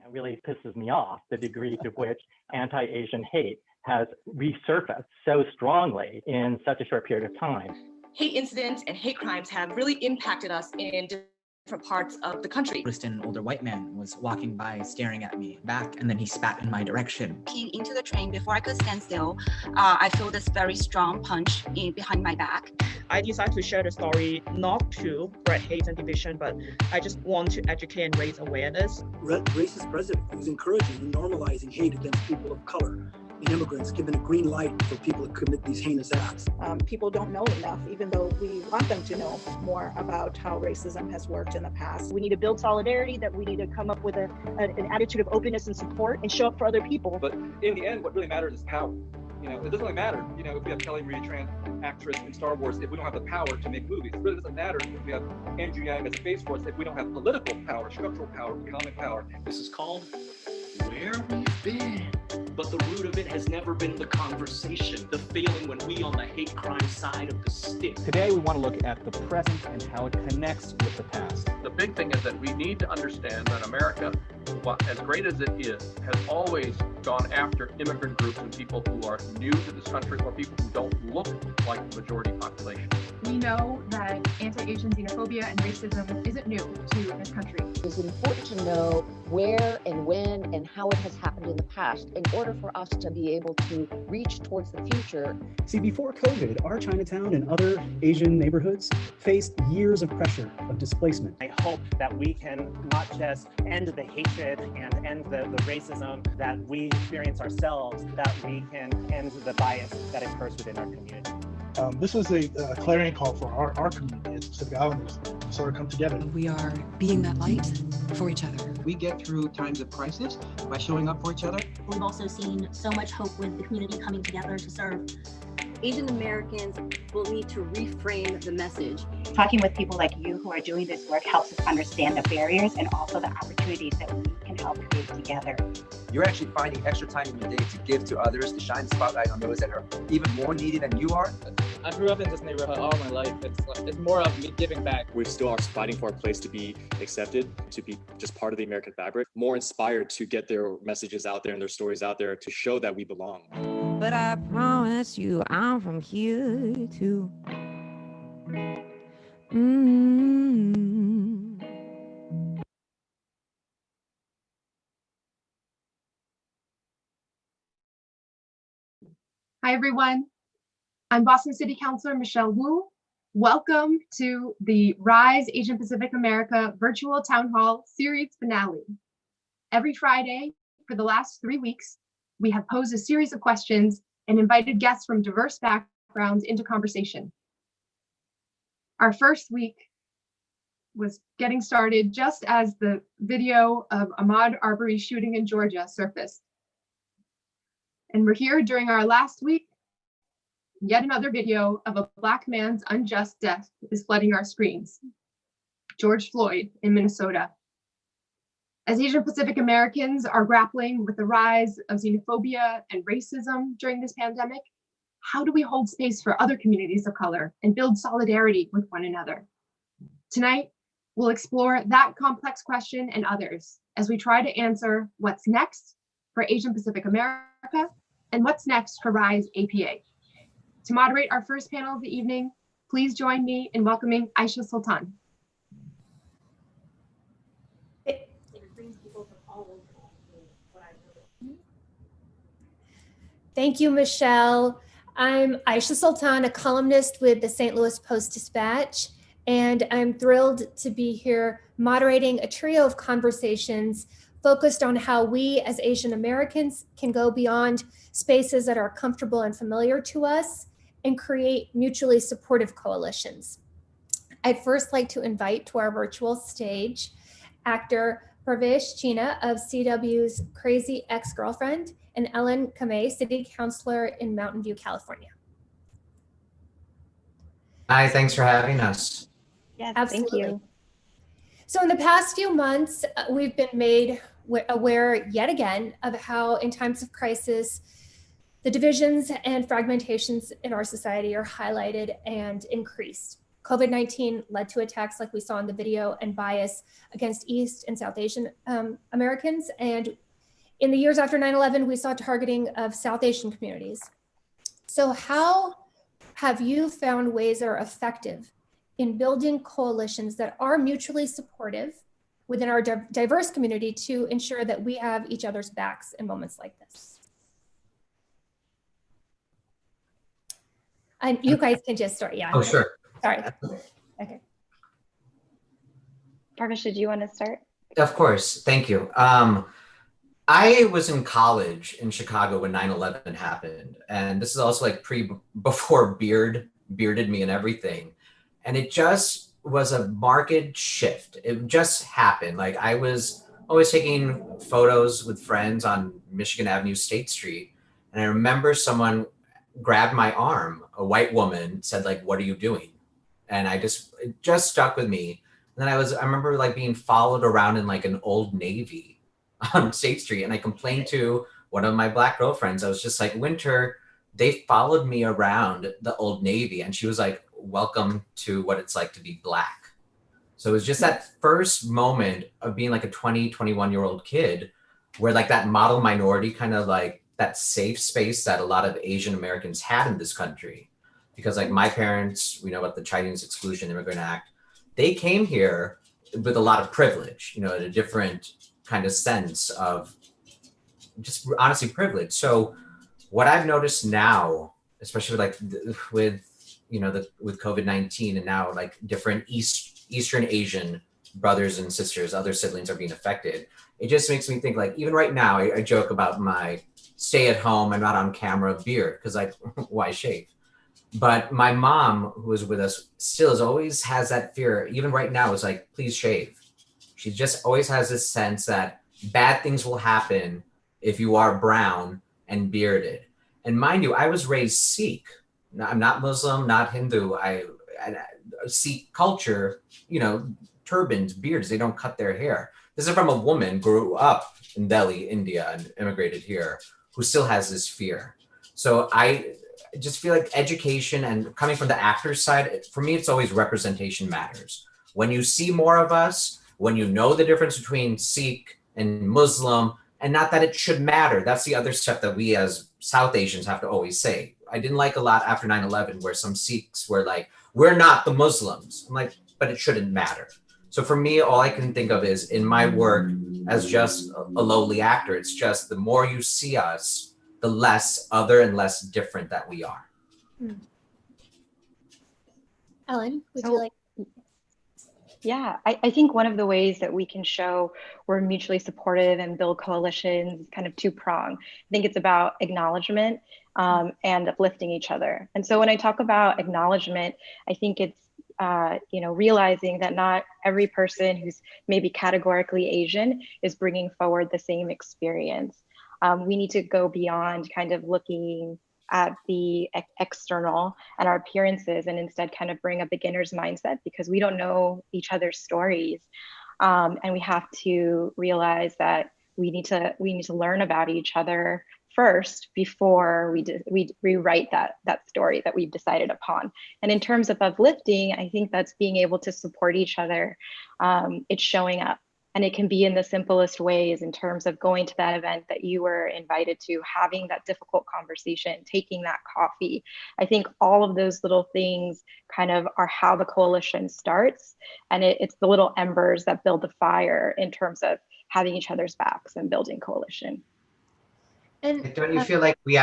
It really pisses me off the degree to which anti-Asian hate has resurfaced so strongly in such a short period of time. Hate incidents and hate crimes have really impacted us in different parts of the country. An older white man was walking by, staring at me back, and then he spat in my direction. Keyed into the train before I could stand still. I feel this very strong punch behind my back. I decided to share the story not to spread hate and division, but I just want to educate and raise awareness. Racist president who's encouraging and normalizing hate against people of color and immigrants, giving a green light for people to commit these heinous acts. People don't know enough, even though we want them to know more about how racism has worked in the past. We need to build solidarity, that we need to come up with an attitude of openness and support and show up for other people. But in the end, what really matters is power. It doesn't really matter, if we have Kelly Marie Tran, actress in Star Wars, if we don't have the power to make movies. It really doesn't matter if we have Andrew Yang as a face force, if we don't have political power, structural power, economic power. This is called Where We've Been. But the root of it has never been the conversation, the feeling when we on the hate crime side of the stick. Today we want to look at the present and how it connects with the past. The big thing is that we need to understand that America, as great as it is, has always gone after immigrant groups and people who are new to this country or people who don't look like the majority population. We know that anti-Asian xenophobia and racism isn't new to this country. It's important to know where and when and how it has happened in the past in order for us to be able to reach towards the future. See, before COVID, our Chinatown and other Asian neighborhoods faced years of pressure of displacement. I hope that we can not just end the hatred and end the racism that we experience ourselves, that we can end the bias that occurs within our community. This was a clarion call for our community as Pacific Islanders to sort of come together. We are being that light for each other. We get through times of crisis by showing up for each other. We've also seen so much hope with the community coming together to serve. Asian Americans will need to reframe the message. Talking with people like you who are doing this work helps us understand the barriers and also the opportunities that we can help create together. You're actually finding extra time in your day to give to others, to shine the spotlight on those that are even more needy than you are. I grew up in this neighborhood all my life. It's more of me giving back. We still are fighting for a place to be accepted, to be just part of the American fabric, more inspired to get their messages out there and their stories out there to show that we belong. But I promise you, I'm from here too. Hi, everyone. I'm Boston City Councilor Michelle Wu. Welcome to the Rise Asian Pacific America Virtual Town Hall Series Finale. Every Friday for the last 3 weeks, we have posed a series of questions and invited guests from diverse backgrounds into conversation. Our first week was getting started just as the video of Ahmaud Arbery's shooting in Georgia surfaced. And we're here during our last week. Yet another video of a Black man's unjust death is flooding our screens. George Floyd in Minnesota. As Asian Pacific Americans are grappling with the rise of xenophobia and racism during this pandemic, how do we hold space for other communities of color and build solidarity with one another? Tonight, we'll explore that complex question and others as we try to answer what's next for Asian Pacific America and what's next for RISE APA. To moderate our first panel of the evening, please join me in welcoming Aisha Sultan. Thank you, Michelle. I'm Aisha Sultan, a columnist with the St. Louis Post-Dispatch, and I'm thrilled to be here moderating a trio of conversations focused on how we as Asian Americans can go beyond spaces that are comfortable and familiar to us and create mutually supportive coalitions. I'd first like to invite to our virtual stage actor Pravesh China of CW's Crazy Ex-Girlfriend and Ellen Kamei, City Councilor in Mountain View, California. Hi, thanks for having us. Yes, absolutely. Thank you. So in the past few months, we've been made aware yet again of how in times of crisis, the divisions and fragmentations in our society are highlighted and increased. COVID-19 led to attacks like we saw in the video and bias against East and South Asian Americans. And in the years after 9/11, we saw targeting of South Asian communities. So how have you found ways that are effective in building coalitions that are mutually supportive within our diverse community to ensure that we have each other's backs in moments like this? And you guys can just start, yeah. Oh, sure. Sorry. Okay. Parvisha, do you want to start? Of course, thank you. I was in college in Chicago when 9/11 happened. And this is also like before bearded me and everything. And it just was a marked shift. It just happened. Like I was always taking photos with friends on Michigan Avenue, State Street. And I remember someone grabbed my arm, a white woman, said like, "What are you doing?" And it just stuck with me. And then I remember like being followed around in like an Old Navy on State Street. And I complained to one of my Black girlfriends. I was just like, "Winter, they followed me around the Old Navy." And she was like, "Welcome to what it's like to be Black." So it was just that first moment of being like a 20, 21-year-old kid where like that model minority kind of like that safe space that a lot of Asian Americans had in this country. Because like my parents, we know about the Chinese Exclusion Immigrant Act, they came here with a lot of privilege, in a different kind of sense of just honestly privilege. So what I've noticed now, especially with COVID-19 and now like different Eastern Asian brothers and sisters, other siblings are being affected. It just makes me think like, even right now, I joke about my stay at home, I'm not on camera beard, because like, why shave? But my mom, who is with us, still always has that fear. Even right now, is like, please shave. She just always has this sense that bad things will happen if you are brown and bearded. And mind you, I was raised Sikh. I'm not Muslim, not Hindu. Sikh culture, turbans, beards, they don't cut their hair. This is from a woman grew up in Delhi, India, and immigrated here, who still has this fear. So I just feel like education, and coming from the actor's side, for me, it's always representation matters. When you see more of us, when you know the difference between Sikh and Muslim, and not that it should matter. That's the other stuff that we as South Asians have to always say. I didn't like a lot after 9/11 where some Sikhs were like, "We're not the Muslims." I'm like, but it shouldn't matter. So for me, all I can think of is in my work as just a lowly actor, it's just the more you see us, the less other and less different that we are. Ellen, would you like? Yeah, I think one of the ways that we can show we're mutually supportive and build coalitions is kind of two-pronged. I think it's about acknowledgement and uplifting each other. And so when I talk about acknowledgement, I think it's realizing that not every person who's maybe categorically Asian is bringing forward the same experience. We need to go beyond kind of looking at the external and our appearances, and instead kind of bring a beginner's mindset, because we don't know each other's stories. And we have to realize that we need to learn about each other first before we rewrite that story that we've decided upon. And in terms of uplifting, I think that's being able to support each other. It's showing up. And it can be in the simplest ways, in terms of going to that event that you were invited to, having that difficult conversation, taking that coffee. I think all of those little things kind of are how the coalition starts. And it's the little embers that build the fire in terms of having each other's backs and building coalition. And don't you feel like we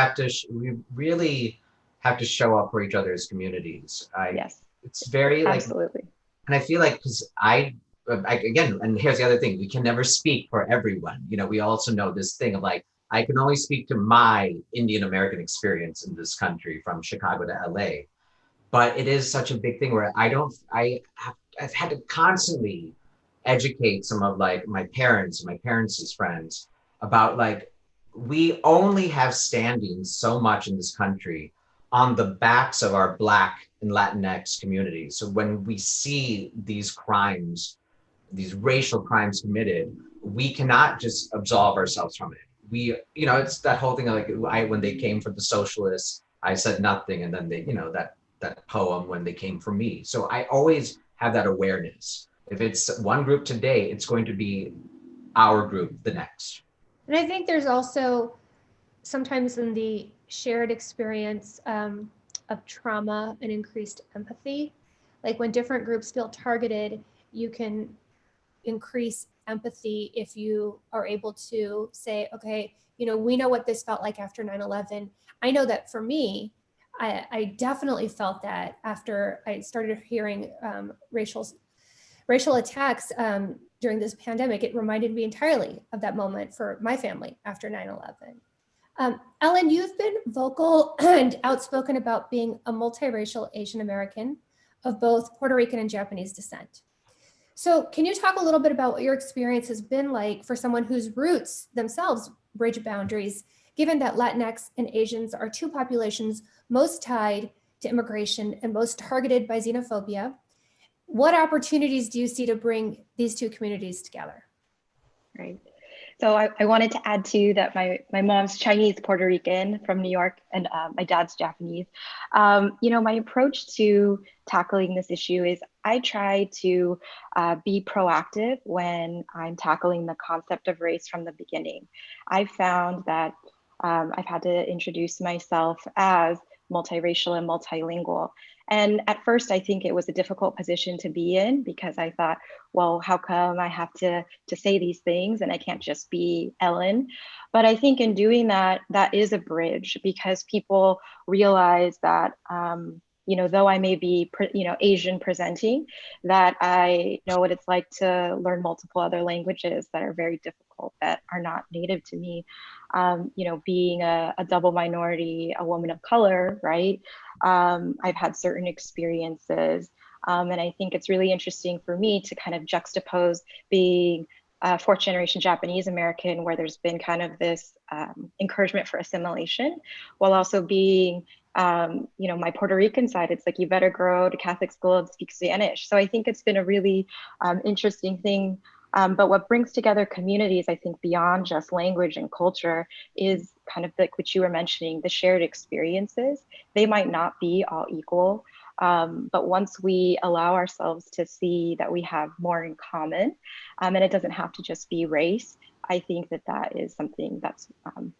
really have to show up for each other's communities? Yes. It's very like, absolutely. And I feel like, because again, and here's the other thing, we can never speak for everyone. We also know this thing of like, I can only speak to my Indian American experience in this country from Chicago to LA. But it is such a big thing where I've had to constantly educate some of like my parents and my parents' friends about like, we only have standing so much in this country on the backs of our Black and Latinx communities. So when we see these crimes, these racial crimes committed, we cannot just absolve ourselves from it. It's that whole thing of like, when they came for the socialists, I said nothing, and then they, that that poem when they came for me. So I always have that awareness. If it's one group today, it's going to be our group the next. And I think there's also sometimes in the shared experience of trauma and increased empathy. Like when different groups feel targeted, you can increase empathy if you are able to say, okay, we know what this felt like after 9/11. I know that for me, I definitely felt that after I started hearing racial attacks during this pandemic. It reminded me entirely of that moment for my family after 9/11. Ellen, you've been vocal and outspoken about being a multiracial Asian American of both Puerto Rican and Japanese descent. So can you talk a little bit about what your experience has been like for someone whose roots themselves bridge boundaries, given that Latinx and Asians are two populations most tied to immigration and most targeted by xenophobia? What opportunities do you see to bring these two communities together? Right. So I wanted to add too that my mom's Chinese Puerto Rican from New York, and my dad's Japanese. My approach to tackling this issue is I try to be proactive when I'm tackling the concept of race from the beginning. I found that I've had to introduce myself as multiracial and multilingual. And at first, I think it was a difficult position to be in because I thought, well, how come I have to say these things and I can't just be Ellen? But I think in doing that, that is a bridge because people realize that, though I may be, Asian presenting, that I know what it's like to learn multiple other languages that are very difficult, that are not native to me. Being a double minority, a woman of color, right? I've had certain experiences. And I think it's really interesting for me to kind of juxtapose being a fourth generation Japanese American, where there's been kind of this encouragement for assimilation, while also being, my Puerto Rican side, it's like, you better go to Catholic school and speak Spanish. So I think it's been a really interesting thing. But what brings together communities, I think, beyond just language and culture is kind of like what you were mentioning, the shared experiences. They might not be all equal, but once we allow ourselves to see that we have more in common, and it doesn't have to just be race, I think that is something that's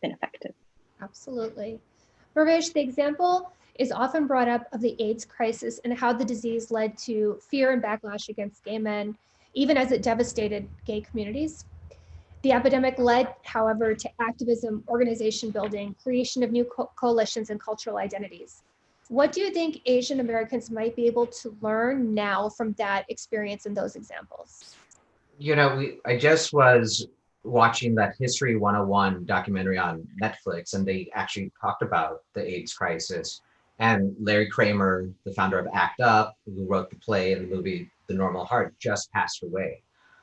been effective. Absolutely. Bhavesh, the example is often brought up of the AIDS crisis and how the disease led to fear and backlash against gay men, even as it devastated gay communities. The epidemic led, however, to activism, organization building, creation of new coalitions and cultural identities. What do you think Asian Americans might be able to learn now from that experience and those examples? I just was watching that History 101 documentary on Netflix, and they actually talked about the AIDS crisis. And Larry Kramer, the founder of ACT UP, who wrote the play and the movie The Normal Heart, just passed away.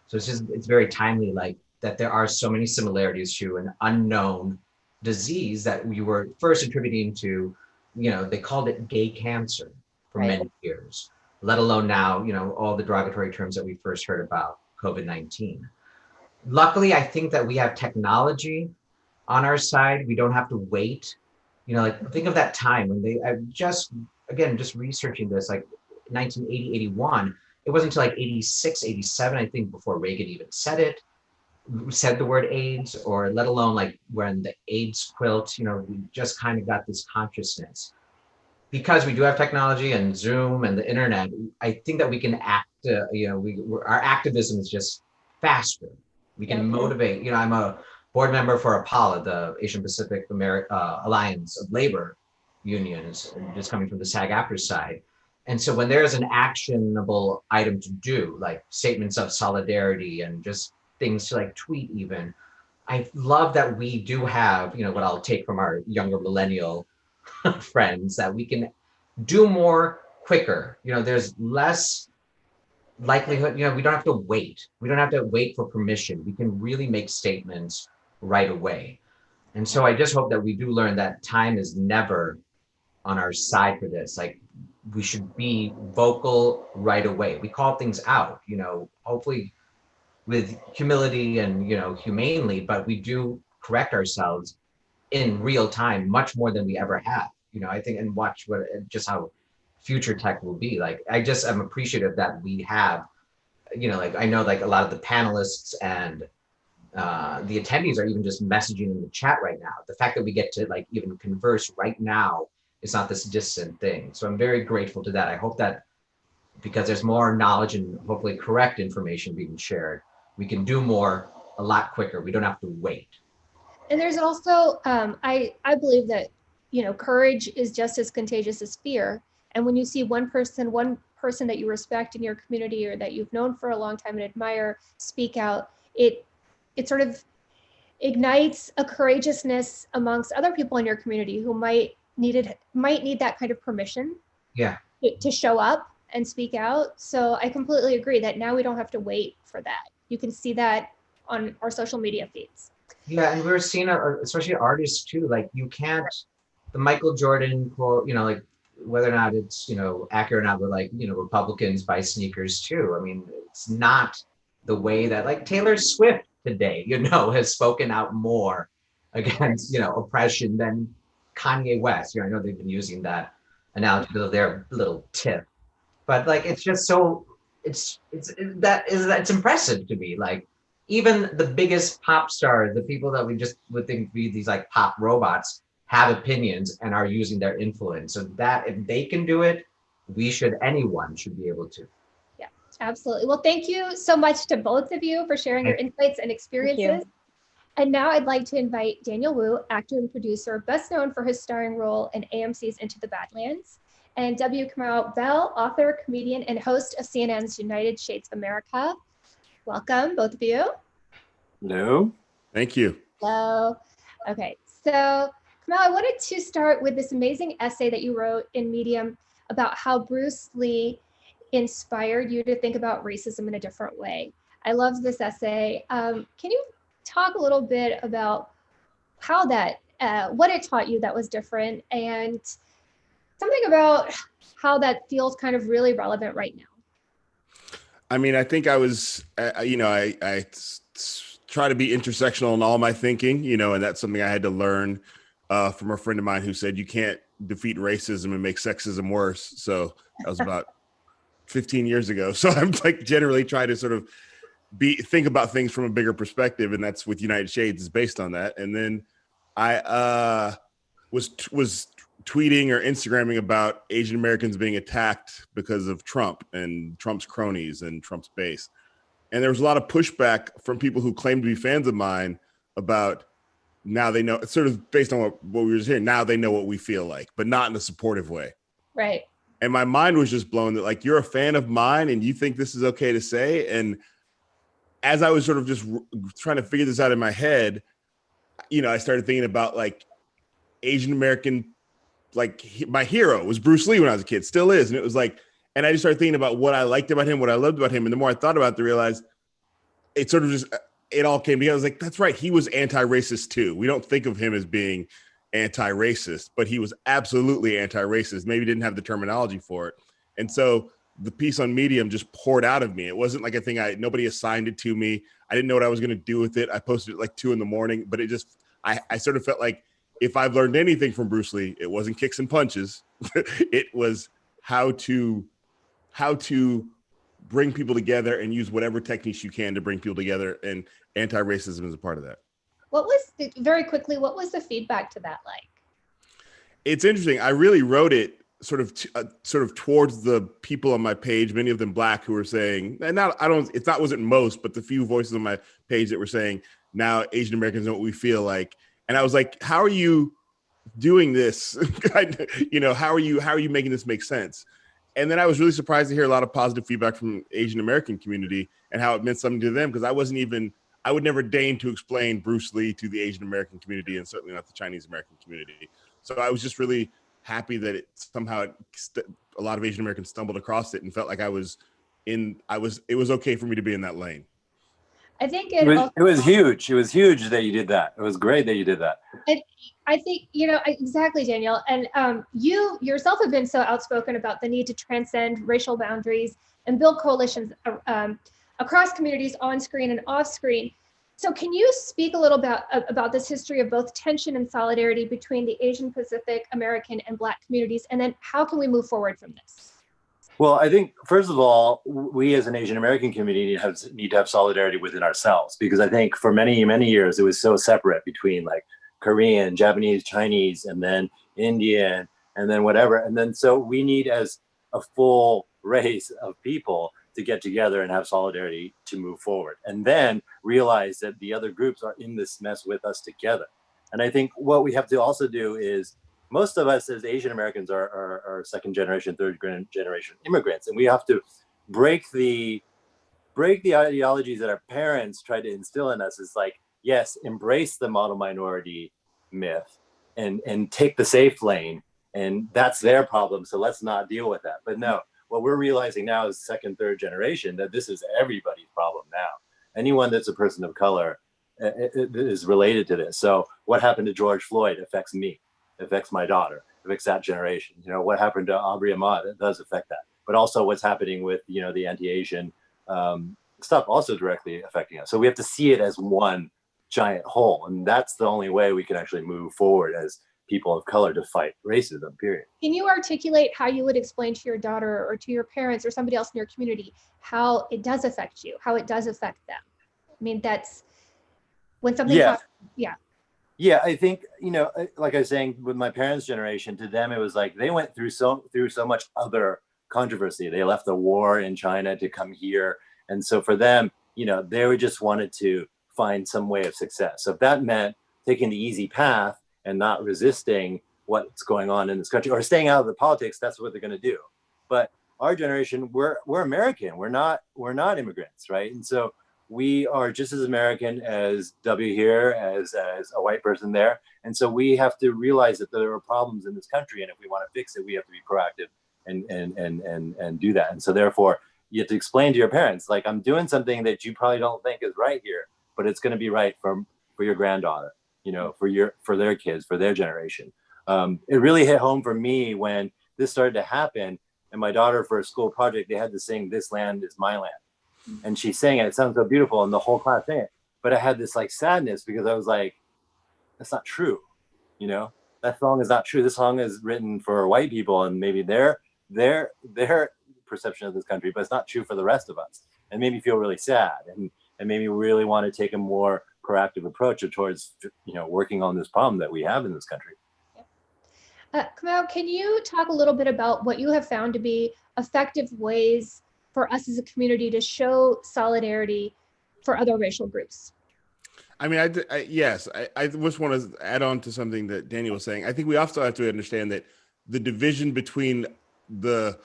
So it's very timely, like that there are so many similarities to an unknown disease that we were first attributing to, they called it gay cancer for many years, let alone now, all the derogatory terms that we first heard about COVID-19. Luckily, I think that we have technology on our side. We don't have to wait. Think of that time when just researching this, like 1980, 81, it wasn't until like 86, 87, I think, before Reagan even said the word AIDS, or let alone like when the AIDS quilt, we just kind of got this consciousness. Because we do have technology and Zoom and the internet, I think that we can act, our activism is just faster. We can motivate, I'm a board member for APALA, the Asian Pacific Alliance of Labor Unions, just coming from the SAG-AFTRA side. And so when there's an actionable item to do, like statements of solidarity and just things to like tweet even, I love that we do have, what I'll take from our younger millennial friends, that we can do more quicker. There's less likelihood, we don't have to wait. We don't have to wait for permission. We can really make statements right away. And so I just hope that we do learn that time is never on our side for this. Like, we should be vocal right away. We call things out, hopefully with humility and, humanely, but we do correct ourselves in real time, much more than we ever have. I think, and watch just how future tech will be. Like, I'm appreciative that we have, like, I know like a lot of the panelists and the attendees are even just messaging in the chat right now. The fact that we get to like even converse right now is not this distant thing. So I'm very grateful to that. I hope that because there's more knowledge and hopefully correct information being shared, we can do more a lot quicker. We don't have to wait. And there's also, I believe that, courage is just as contagious as fear. And when you see one person that you respect in your community or that you've known for a long time and admire speak out, it sort of ignites a courageousness amongst other people in your community who might need that kind of permission to show up and speak out. So I completely agree that now we don't have to wait for that. You can see that on our social media feeds. Yeah, and we're seeing, especially artists too, like you can't, the Michael Jordan quote, like whether or not it's, accurate or not, but like, Republicans buy sneakers too. I mean, it's not the way that like Taylor Swift today, has spoken out more against, oppression than Kanye West. I know they've been using that analogy to their little tip, but like, it's just so, it's impressive to me. Like, even the biggest pop stars, the people that we just would think be these like pop robots, have opinions and are using their influence. So that if they can do it, anyone should be able to. Yeah, absolutely. Well, thank you so much to both of you for sharing your insights and experiences. And now I'd like to invite Daniel Wu, actor and producer, best known for his starring role in AMC's Into the Badlands, and W. Kamau Bell, author, comedian, and host of CNN's United Shades of America. Welcome, both of you. Hello. Thank you. Hello. Okay, so Kamau, I wanted to start with this amazing essay that you wrote in Medium about how Bruce Lee inspired you to think about racism in a different way. I love this essay. Can you talk a little bit about how that, what it taught you that was different, and something about how that feels kind of really relevant right now? I mean, I think I was, I try to be intersectional in all my thinking, and that's something I had to learn from a friend of mine who said, you can't defeat racism and make sexism worse. So that was about 15 years ago. So I'm like generally trying to sort of think about things from a bigger perspective. And that's with United Shades is based on that. And then I was tweeting or Instagramming about Asian Americans being attacked because of Trump and Trump's cronies and Trump's base. And there was a lot of pushback from people who claimed to be fans of mine about now they know, it's sort of based on what we were just hearing, now they know what we feel like, but not in a supportive way. Right. And my mind was just blown that like, you're a fan of mine and you think this is okay to say. And as I was sort of just trying to figure this out in my head, I started thinking about like Asian American, like my hero was Bruce Lee when I was a kid, still is. And it was like, and I just started thinking about what I liked about him, what I loved about him. And the more I thought about it, I realized it sort of just, it all came together. I was like, that's right. He was anti-racist too. We don't think of him as being anti-racist, but he was absolutely anti-racist. Maybe didn't have the terminology for it. And so the piece on Medium just poured out of me. It wasn't like a thing nobody assigned it to me. I didn't know what I was going to do with it. I posted it like 2 a.m, but it just, I sort of felt like if I've learned anything from Bruce Lee, it wasn't kicks and punches. It was how to bring people together and use whatever techniques you can to bring people together. And anti-racism is a part of that. Very quickly, what was the feedback to that like? It's interesting. I really wrote it sort of towards the people on my page, many of them Black, who were saying, and wasn't most, but the few voices on my page that were saying, now Asian Americans know what we feel like. And I was like, how are you doing this? How are you making this make sense? And then I was really surprised to hear a lot of positive feedback from Asian American community and how it meant something to them, because I would never deign to explain Bruce Lee to the Asian American community and certainly not the Chinese American community. So I was just really happy that a lot of Asian Americans stumbled across it and felt like it was okay for me to be in that lane. I think it was huge. It was huge that you did that. It was great that you did that. I think, exactly, Daniel. And you yourself have been so outspoken about the need to transcend racial boundaries and build coalitions across communities on screen and off screen. So can you speak a little about this history of both tension and solidarity between the Asian Pacific American and Black communities? And then how can we move forward from this? Well, I think, first of all, we as an Asian American community need to have solidarity within ourselves, because I think for many, many years, it was so separate between like Korean, Japanese, Chinese, and then Indian, and then whatever. And then so we need, as a full race of people, to get together and have solidarity to move forward, and then realize that the other groups are in this mess with us together. And I think what we have to also do is, most of us as Asian Americans are second generation, third generation immigrants, and we have to break the ideologies that our parents tried to instill in us. Is like, yes, embrace the model minority myth and take the safe lane, and that's their problem, so let's not deal with that. But no, what we're realizing now is second, third generation, that this is everybody's problem now. Anyone that's a person of color is related to this. So what happened to George Floyd affects me, affects my daughter, affects that generation. You know, what happened to Aubrey Ahmaud, it does affect that. But also what's happening with, you know, the anti-Asian stuff also directly affecting us. So we have to see it as one giant whole. And that's the only way we can actually move forward as people of color to fight racism, period. Can you articulate how you would explain to your daughter or to your parents or somebody else in your community how it does affect you, how it does affect them? I mean, that's when something happens, Yeah, I think, you know, like I was saying with my parents' generation, to them, it was like they went through so much other controversy. They left the war in China to come here. And so for them, you know, they just wanted to find some way of success. So if that meant taking the easy path and not resisting what's going on in this country or staying out of the politics, that's what they're going to do. But our generation, we're American. We're not immigrants, right? And so we are just as American as W here, as a white person there. And so we have to realize that there are problems in this country. And if we want to fix it, we have to be proactive and do that. And so therefore, you have to explain to your parents, like, I'm doing something that you probably don't think is right here, but it's going to be right for your granddaughter, you know, for their kids, for their generation. It really hit home for me when this started to happen. And my daughter, for a school project, they had to sing "This Land Is My Land." And she sang it. It sounds so beautiful, and the whole class sang it. But I had this like sadness because I was like, that's not true. You know, that song is not true. This song is written for white people and maybe their perception of this country, but it's not true for the rest of us. And made me feel really sad, and made me really want to take a more proactive approach towards, you know, working on this problem that we have in this country. Kamau, can you talk a little bit about what you have found to be effective ways for us as a community to show solidarity for other racial groups? I mean, yes, I just want to add on to something that Daniel was saying. I think we also have to understand that the division between the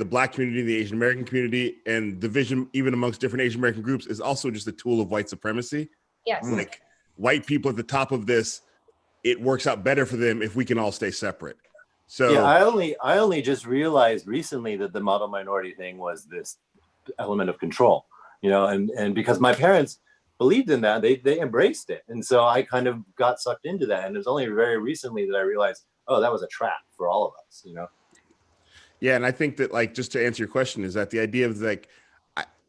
Black community, the Asian American community, and division even amongst different Asian American groups is also just a tool of white supremacy. Yes. Like white people at the top of this, it works out better for them if we can all stay separate. So yeah, I only just realized recently that the model minority thing was this element of control, you know, and because my parents believed in that, they embraced it. And so I kind of got sucked into that. And it was only very recently that I realized, oh, that was a trap for all of us, you know? Yeah. And I think that, like, just to answer your question, is that the idea of like,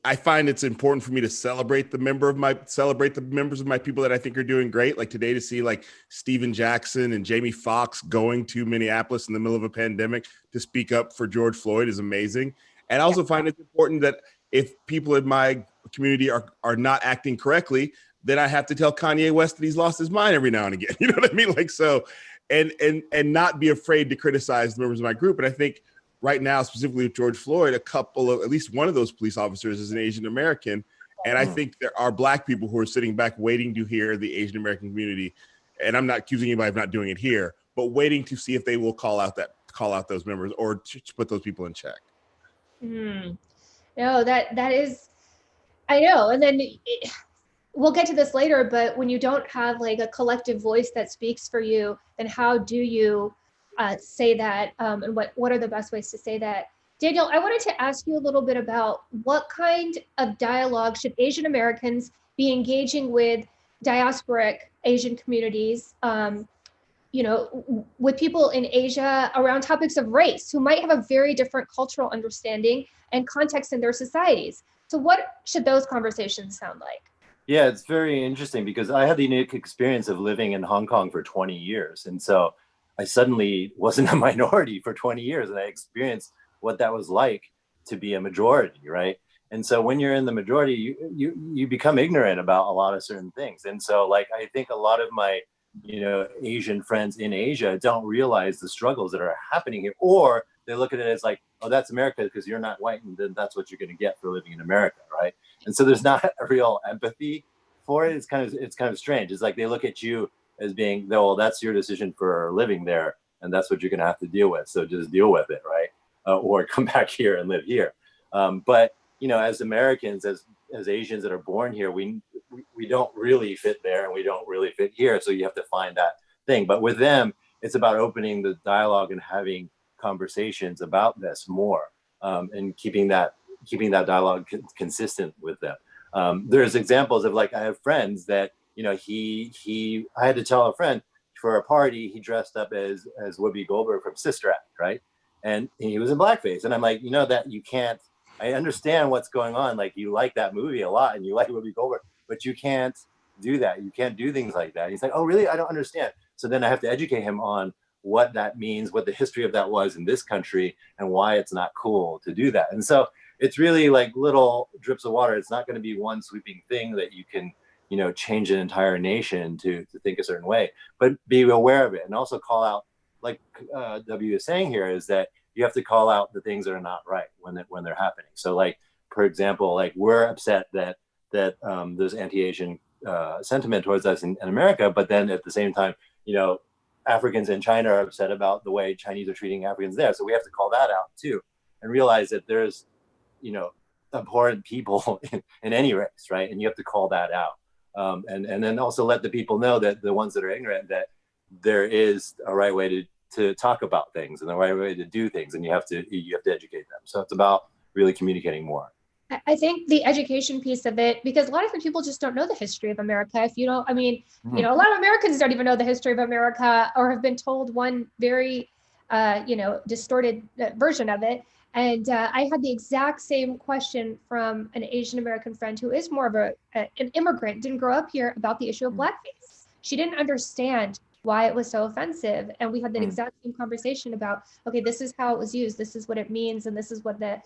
I find it's important for me to celebrate the members of my people that I think are doing great. Like today, to see like Steven Jackson and Jamie Foxx going to Minneapolis in the middle of a pandemic to speak up for George Floyd is amazing. And I also find it's important that if people in my community are not acting correctly, then I have to tell Kanye West that he's lost his mind every now and again. You know what I mean? Like, so, and not be afraid to criticize the members of my group. And I think right now, specifically with George Floyd, at least one of those police officers is an Asian American. And I think there are Black people who are sitting back waiting to hear the Asian American community. And I'm not accusing anybody of not doing it here, but waiting to see if they will call out those members or to put those people in check. No, that is, I know. And then we'll get to this later, but when you don't have like a collective voice that speaks for you, then how do you say that, and what are the best ways to say that? Daniel, I wanted to ask you a little bit about what kind of dialogue should Asian Americans be engaging with diasporic Asian communities, you know, with people in Asia around topics of race who might have a very different cultural understanding and context in their societies. So what should those conversations sound like? Yeah, it's very interesting because I had the unique experience of living in Hong Kong for 20 years. And so I suddenly wasn't a minority for 20 years, and I experienced what that was like to be a majority, right? And so when you're in the majority, you become ignorant about a lot of certain things. And so like I think a lot of my Asian friends in Asia don't realize the struggles that are happening here, or they look at it as like, oh, that's America because you're not white, and then that's what you're going to get for living in America, right? And so there's not a real empathy for it. It's kind of strange. It's like they look at you as being, well, that's your decision for living there, and that's what you're going to have to deal with. So just deal with it, right? Or come back here and live here. But as Americans, as Asians that are born here, we don't really fit there, and we don't really fit here. So you have to find that thing. But with them, it's about opening the dialogue and having conversations about this more, and keeping that dialogue consistent with them. There's examples of, like, I have friends that I had to tell a friend for a party, he dressed up as Whoopi Goldberg from Sister Act, right? And he was in blackface, and I'm like, that you can't. I understand what's going on. Like, you like that movie a lot and you like Whoopi Goldberg, but you can't do that. You can't do things like that. And he's like, oh, really? I don't understand. So then I have to educate him on what that means, what the history of that was in this country, and why it's not cool to do that. And so it's really like little drips of water. It's not going to be one sweeping thing that you can, change an entire nation to think a certain way, but be aware of it, and also call out, like W is saying here, is that you have to call out the things that are not right when they're happening. So, like, for example, like, we're upset that there's anti-Asian sentiment towards us in America, but then at the same time, Africans in China are upset about the way Chinese are treating Africans there. So we have to call that out too, and realize that there's, abhorrent people in any race, right? And you have to call that out, and then also let the people know, that the ones that are ignorant, that there is a right way to talk about things and the right way to do things, and you have to educate them. So it's about really communicating more. I think the education piece of it, because a lot of times people just don't know the history of America. If you don't, a lot of Americans don't even know the history of America, or have been told one very, distorted version of it. And I had the exact same question from an Asian American friend who is more of an immigrant, didn't grow up here, about the issue of blackface. She didn't understand why it was so offensive. And we had that exact same conversation about, okay, this is how it was used, this is what it means, and this is what the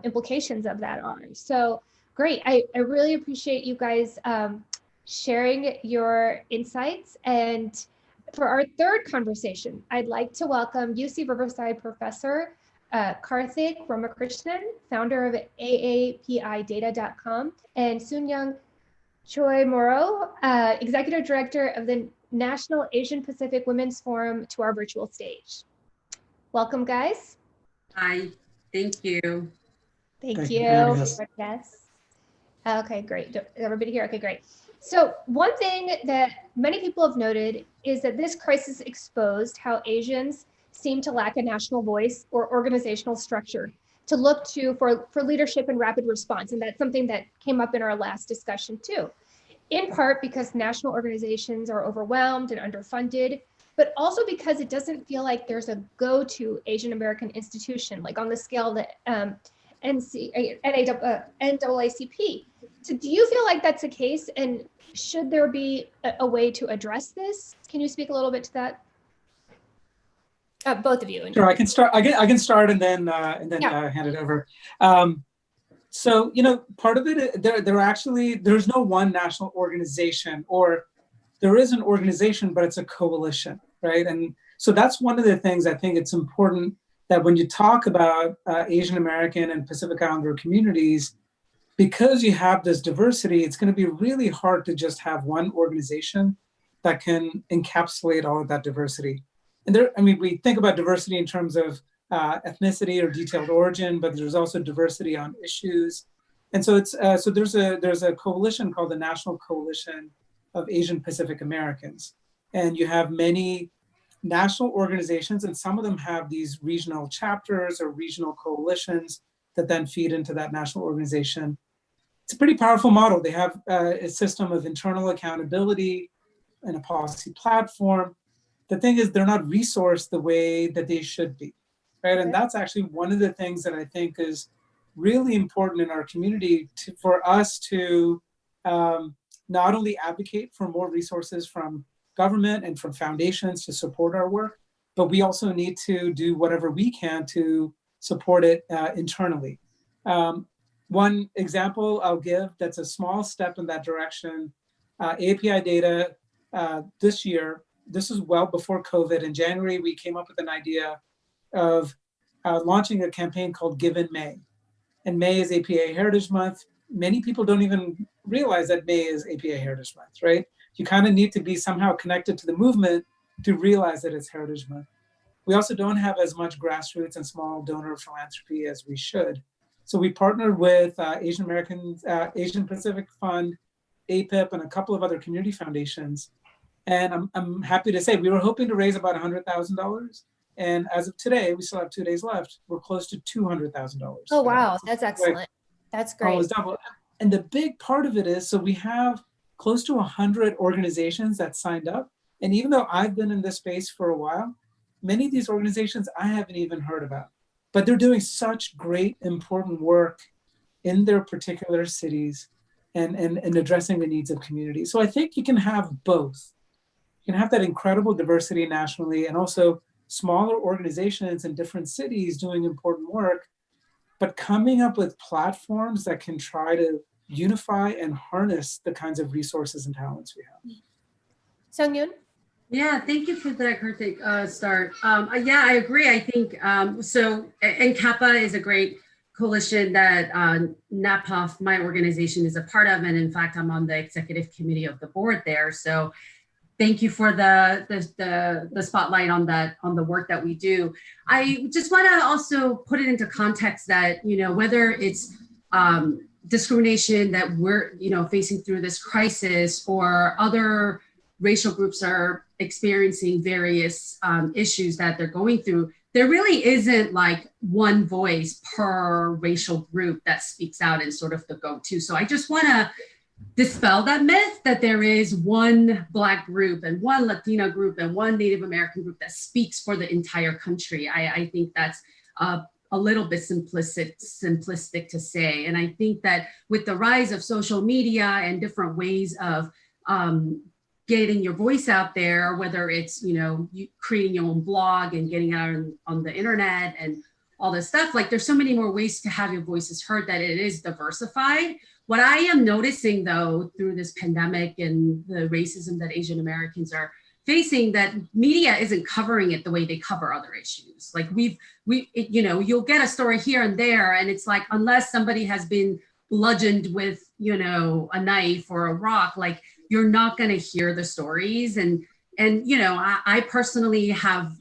implications of that are. So great. I really appreciate you guys sharing your insights. And for our third conversation, I'd like to welcome UC Riverside professor Karthik Ramakrishnan, founder of AAPIData.com, and Soon-Young Choi Moro, executive director of the National Asian Pacific Women's Forum, to our virtual stage. Welcome, guys. Hi, thank you. Thank you. Yes. Okay, great. Everybody here? Okay, great. So one thing that many people have noted is that this crisis exposed how Asians seem to lack a national voice or organizational structure to look to for leadership and rapid response. And that's something that came up in our last discussion too. In part because national organizations are overwhelmed and underfunded, but also because it doesn't feel like there's a go-to Asian American institution, like on the scale that NAACP. So do you feel like that's the case? And should there be a way to address this? Can you speak a little bit to that? Both of you. Sure, I can start. I can start and then hand it over. So, part of it, there's no one national organization, or there is an organization, but it's a coalition, right? And so that's one of the things I think it's important that when you talk about Asian American and Pacific Islander communities, because you have this diversity, it's going to be really hard to just have one organization that can encapsulate all of that diversity. And we think about diversity in terms of ethnicity or detailed origin, but there's also diversity on issues. And so there's a coalition called the National Coalition of Asian Pacific Americans. And you have many national organizations, and some of them have these regional chapters or regional coalitions that then feed into that national organization. It's a pretty powerful model. They have a system of internal accountability and a policy platform. The thing is, they're not resourced the way that they should be, right? And that's actually one of the things that I think is really important in our community for us to not only advocate for more resources from government and from foundations to support our work, but we also need to do whatever we can to support it internally. One example I'll give that's a small step in that direction, API data this year, this is well before COVID. In January, we came up with an idea of launching a campaign called Give in May. And May is APA Heritage Month. Many people don't even realize that May is APA Heritage Month, right? You kind of need to be somehow connected to the movement to realize that it's Heritage Month. We also don't have as much grassroots and small donor philanthropy as we should. So we partnered with Asian Pacific Fund, APIP, and a couple of other community foundations. And I'm happy to say we were hoping to raise about $100,000. And as of today, we still have 2 days left. We're close to $200,000. Oh, wow. That's excellent. That's great. Almost double. And the big part of it is, so we have close to 100 organizations that signed up. And even though I've been in this space for a while, many of these organizations I haven't even heard about, but they're doing such great, important work in their particular cities and addressing the needs of communities. So I think you can have both. You can have that incredible diversity nationally and also smaller organizations in different cities doing important work, but coming up with platforms that can try to unify and harness the kinds of resources and talents we have. Seung-Yoon? Yeah, thank you for that, Karthik start. Yeah, I agree. I think, so NCAPA is a great coalition that NAPAF, my organization, is a part of. And in fact, I'm on the executive committee of the board there. So thank you for the spotlight on that, on the work that we do. I just want to also put it into context that, you know, whether it's discrimination that we're, you know, facing through this crisis, or other racial groups are experiencing various issues that they're going through, there really isn't like one voice per racial group that speaks out and sort of the go-to. So I just want to dispel that myth that there is one Black group and one Latina group and one Native American group that speaks for the entire country. I think that's a little bit simplistic to say. And I think that with the rise of social media and different ways of getting your voice out there, whether it's, you know, you creating your own blog and getting out on the internet and all this stuff, like there's so many more ways to have your voices heard that it is diversified. What I am noticing though, through this pandemic and the racism that Asian Americans are facing, that media isn't covering it the way they cover other issues. Like you know, you'll get a story here and there, and it's like, unless somebody has been bludgeoned with, you know, a knife or a rock, like you're not going to hear the stories. And you know, I personally have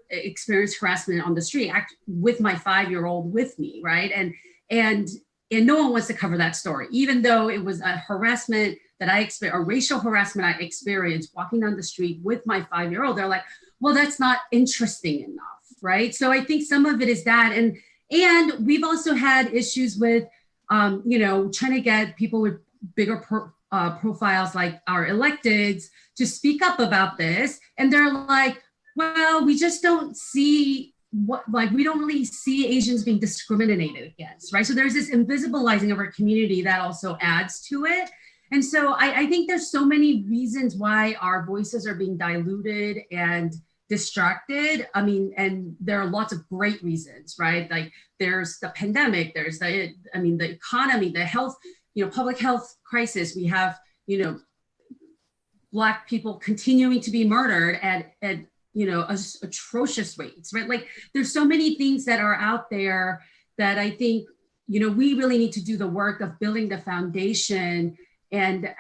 experienced harassment on the street with my 5-year-old with me, right? And no one wants to cover that story, even though it was a harassment that I experienced, a racial harassment I experienced walking down the street with my 5-year-old. They're like, well, that's not interesting enough, right? So I think some of it is that, and we've also had issues with, you know, trying to get people with bigger profiles like our electeds to speak up about this. And they're like, well, we just don't see we don't really see Asians being discriminated against, right? So there's this invisibilizing of our community that also adds to it. And so I think there's so many reasons why our voices are being diluted and distracted. I mean, and there are lots of great reasons, right? Like there's the pandemic, there's the economy, the health, you know, public health crisis. We have, you know, Black people continuing to be murdered at you know, atrocious rates, right? Like there's so many things that are out there that I think, you know, we really need to do the work of building the foundation and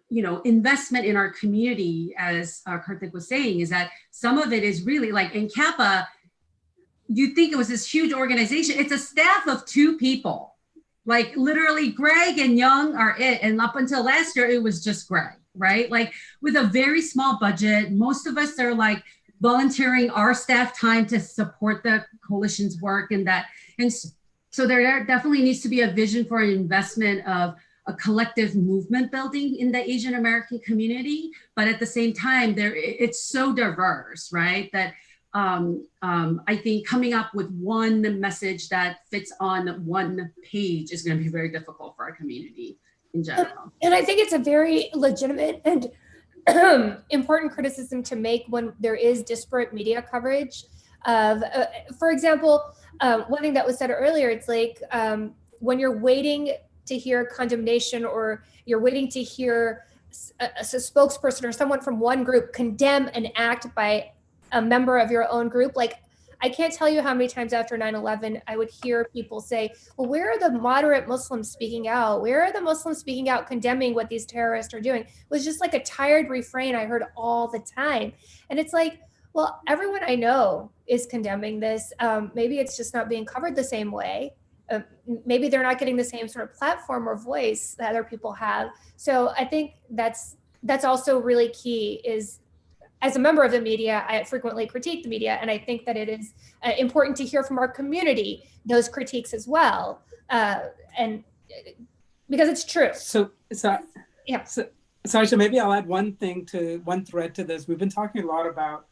you know, investment in our community, as Karthik was saying, is that some of it is really like NCAPA, you'd think it was this huge organization. It's a staff of 2 people. Like literally Greg and Young are it. And up until last year, it was just Greg, right? Like with a very small budget, most of us are like volunteering our staff time to support the coalition's work and that. And so there definitely needs to be a vision for an investment of a collective movement building in the Asian American community. But at the same time, it's so diverse, right? That I think coming up with one message that fits on one page is going to be very difficult for our community in general. And I think it's a very legitimate and important criticism to make when there is disparate media coverage of, for example, one thing that was said earlier, it's like when you're waiting to hear condemnation or you're waiting to hear a spokesperson or someone from one group condemn an act by a member of your own group, like I can't tell you how many times after 9/11 I would hear people say, well, where are the moderate Muslims speaking out? Where are the Muslims speaking out condemning what these terrorists are doing? It was just like a tired refrain I heard all the time. And it's like, well, everyone I know is condemning this. Maybe it's just not being covered the same way. Maybe they're not getting the same sort of platform or voice that other people have. So I think that's also really key is, as a member of the media, I frequently critique the media, and I think that it is important to hear from our community those critiques as well, and because it's true. So Aisha, maybe I'll add one thread to this. We've been talking a lot about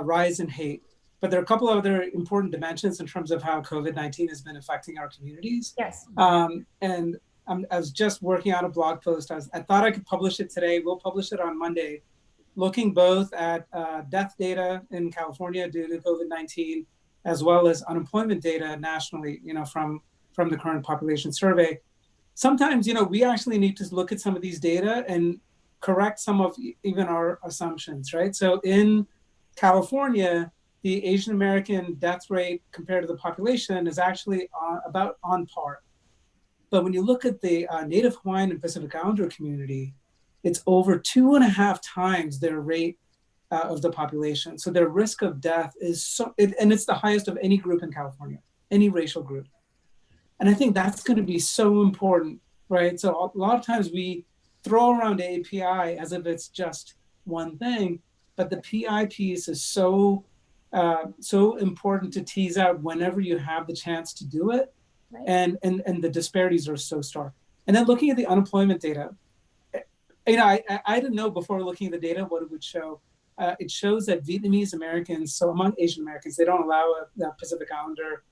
rise in hate, but there are a couple of other important dimensions in terms of how COVID-19 has been affecting our communities. Yes. And I was just working on a blog post. I thought I could publish it today. We'll publish it on Monday, looking both at death data in California due to COVID-19, as well as unemployment data nationally, from the current population survey. Sometimes, we actually need to look at some of these data and correct some of even our assumptions, right? So in California, the Asian American death rate compared to the population is actually about on par. But when you look at the Native Hawaiian and Pacific Islander community, it's over 2.5 times their rate of the population. So their risk of death is and it's the highest of any group in California, any racial group. And I think that's going to be so important, right? So a lot of times we throw around API as if it's just one thing, but the PI piece is so important to tease out whenever you have the chance to do it. Right. And the disparities are so stark. And then looking at the unemployment data, I didn't know before looking at the data what it would show. It shows that Vietnamese Americans, so among Asian Americans, they don't allow a Pacific Islander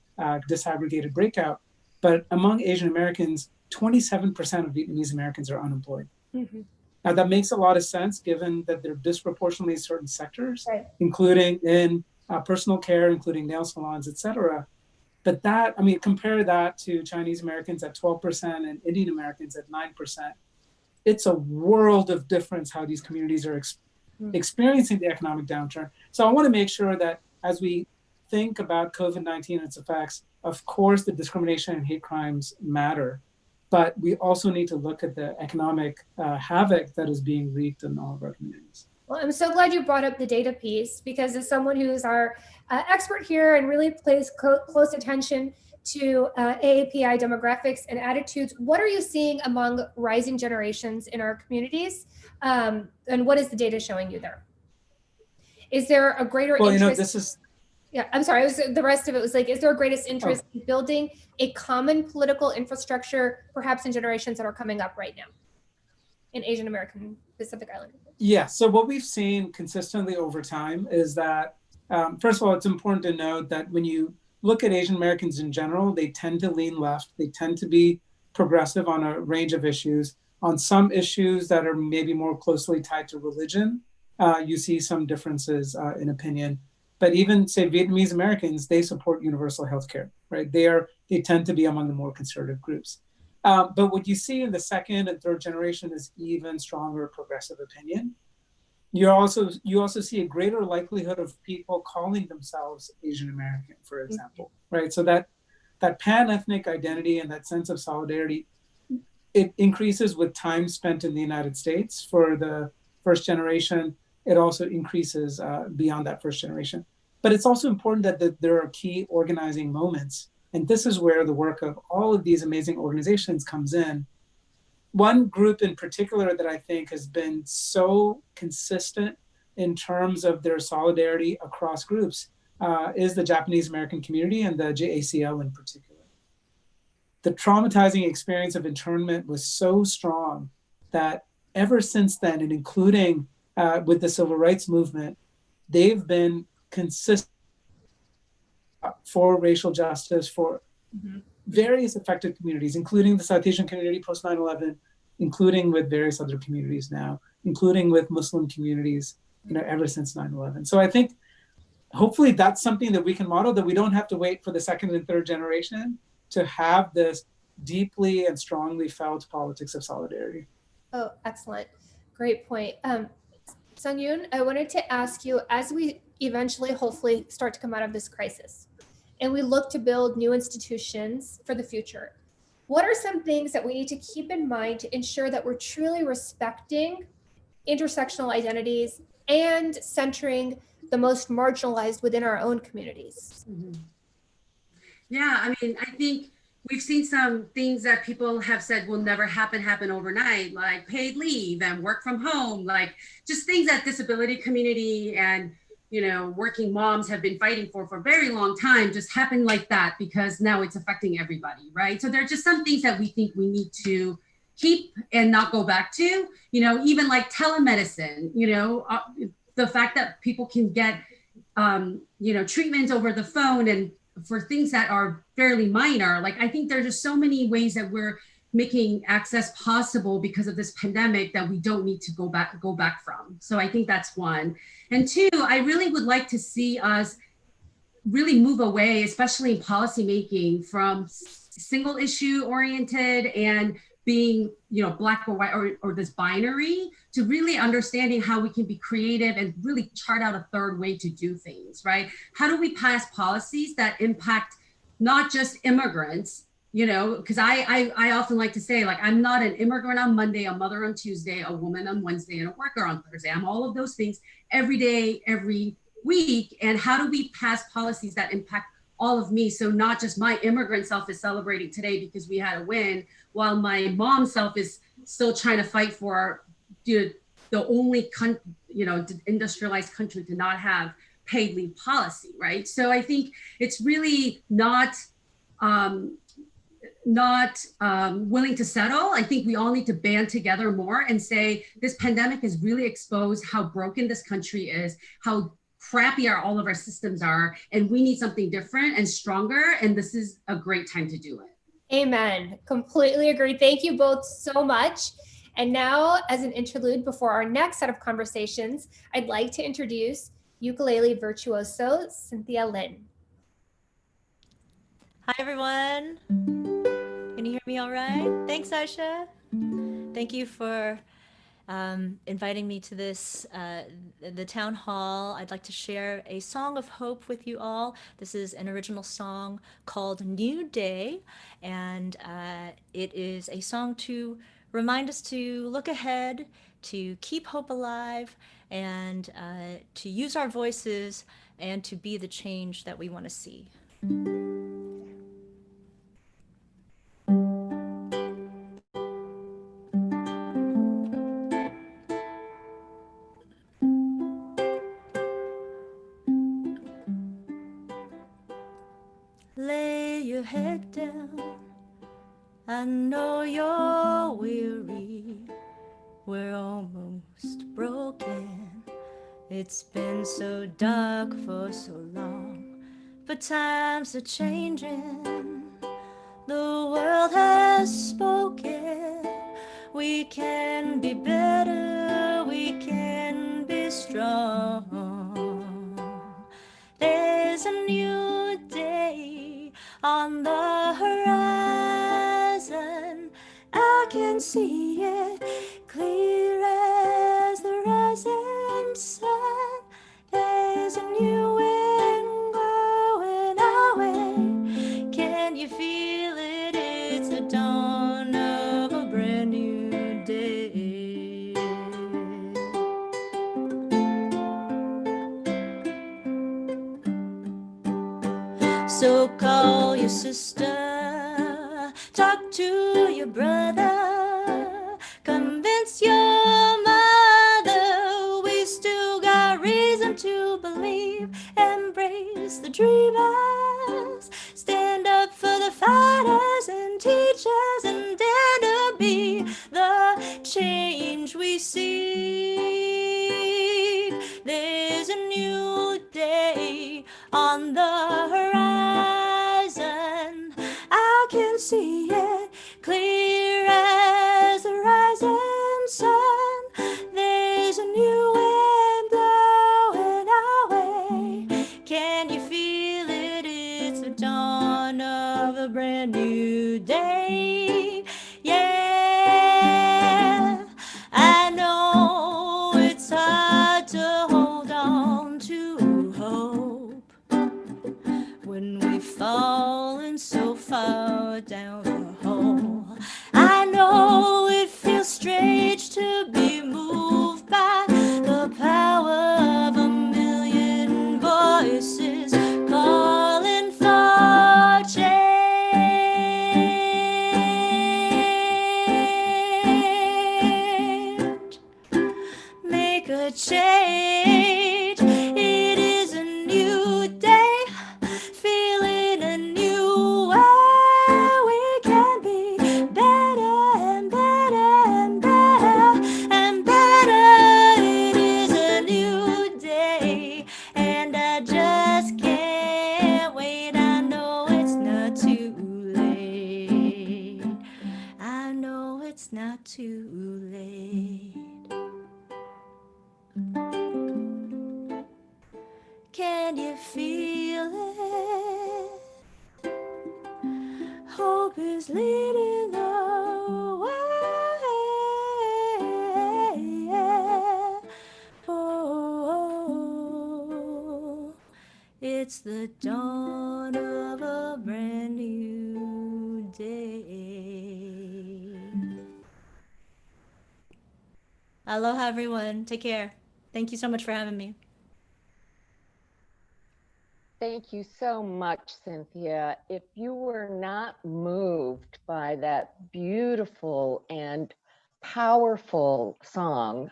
disaggregated breakout, but among Asian Americans, 27% of Vietnamese Americans are unemployed. Mm-hmm. Now that makes a lot of sense given that they're disproportionately in certain sectors, right, including in personal care, including nail salons, et cetera. But compare that to Chinese Americans at 12% and Indian Americans at 9%. It's a world of difference how these communities are experiencing the economic downturn. So I want to make sure that as we think about COVID-19 and its effects, of course, the discrimination and hate crimes matter, but we also need to look at the economic havoc that is being wreaked in all of our communities. Well, I'm so glad you brought up the data piece, because as someone who's our expert here and really pays close attention to AAPI demographics and attitudes, what are you seeing among rising generations in our communities? And what is the data showing you there? Is there a greater interest? Yeah, I'm sorry. The rest of it was like, is there a greatest interest in building a common political infrastructure, perhaps in generations that are coming up right now in Asian American Pacific Islander? Yeah, so what we've seen consistently over time is that, first of all, it's important to note that when you look at Asian Americans in general, they tend to lean left. They tend to be progressive on a range of issues. On some issues that are maybe more closely tied to religion, you see some differences in opinion. But even, say, Vietnamese Americans, they support universal healthcare, right? They tend to be among the more conservative groups. But what you see in the second and third generation is even stronger progressive opinion. You also see a greater likelihood of people calling themselves Asian American, for example, right? So that pan-ethnic identity and that sense of solidarity, it increases with time spent in the United States for the first generation. It also increases beyond that first generation. But it's also important that there are key organizing moments. And this is where the work of all of these amazing organizations comes in. One group in particular that I think has been so consistent in terms of their solidarity across groups is the Japanese American community and the JACO in particular. The traumatizing experience of internment was so strong that ever since then, and including with the civil rights movement, they've been consistent for racial justice for various affected communities, including the South Asian community post 9/11, including with various other communities now, including with Muslim communities, ever since 9/11. So I think hopefully that's something that we can model, that we don't have to wait for the second and third generation to have this deeply and strongly felt politics of solidarity. Oh, excellent. Great point. Sung-Yoon, I wanted to ask you, as we eventually, hopefully, start to come out of this crisis, and we look to build new institutions for the future, what are some things that we need to keep in mind to ensure that we're truly respecting intersectional identities and centering the most marginalized within our own communities? Yeah, I mean, I think we've seen some things that people have said will never happen overnight, like paid leave and work from home, like just things that disability community and working moms have been fighting for a very long time, just happened like that because now it's affecting everybody, right? So there are just some things that we think we need to keep and not go back to, even like telemedicine, the fact that people can get, treatments over the phone and for things that are fairly minor. Like, I think there's just so many ways that we're making access possible because of this pandemic that we don't need to go back from. So I think that's one. And two, I really would like to see us really move away, especially in policymaking, from single issue oriented and being, black or white or this binary, to really understanding how we can be creative and really chart out a third way to do things, right? How do we pass policies that impact not just immigrants, because I often like to say, like, I'm not an immigrant on Monday, a mother on Tuesday, a woman on Wednesday, and a worker on Thursday. I'm all of those things every day, every week. And how do we pass policies that impact all of me? So not just my immigrant self is celebrating today because we had a win, while my mom self is still trying to fight for the only industrialized country to not have paid leave policy, right? So I think it's really not willing to settle. I think we all need to band together more and say this pandemic has really exposed how broken this country is, how crappy all of our systems are, and we need something different and stronger, and this is a great time to do it. Amen. Completely agree. Thank you both so much. And now, as an interlude before our next set of conversations, I'd like to introduce ukulele virtuoso Cynthia Lin. Hi, everyone. Can you hear me all right? Thanks, Aisha. Thank you for inviting me to this, the town hall. I'd like to share a song of hope with you all. This is an original song called New Day, and it is a song to remind us to look ahead, to keep hope alive, and to use our voices and to be the change that we want to see. Lay your head down, I know you're weary, we're almost broken. It's been so dark for so long, but times are changing. The world has spoken. We can be better, we can be strong. There's a new day on the horizon. I can see it clear as the rising sun. There's a new wind blowing our way. Can you feel it? It's the dawn of a brand new day. So call your sister, talk to your brother, convince your mother. We still got reason to believe. Embrace the dreamers, stand up for the fighters and teachers, and dare to be the change we seek. There's a new day on the horizon. I can see it clear as the rising make a change. It is a new day, feeling a new way. We can be better and better and better and better. It is a new day, and I just can't wait. I know it's not too late. I know it's not too late. Can you feel it? Hope is leading the way. Oh, it's the dawn of a brand new day. Aloha, everyone. Take care. Thank you so much for having me. Thank you so much, Cynthia. If you were not moved by that beautiful and powerful song,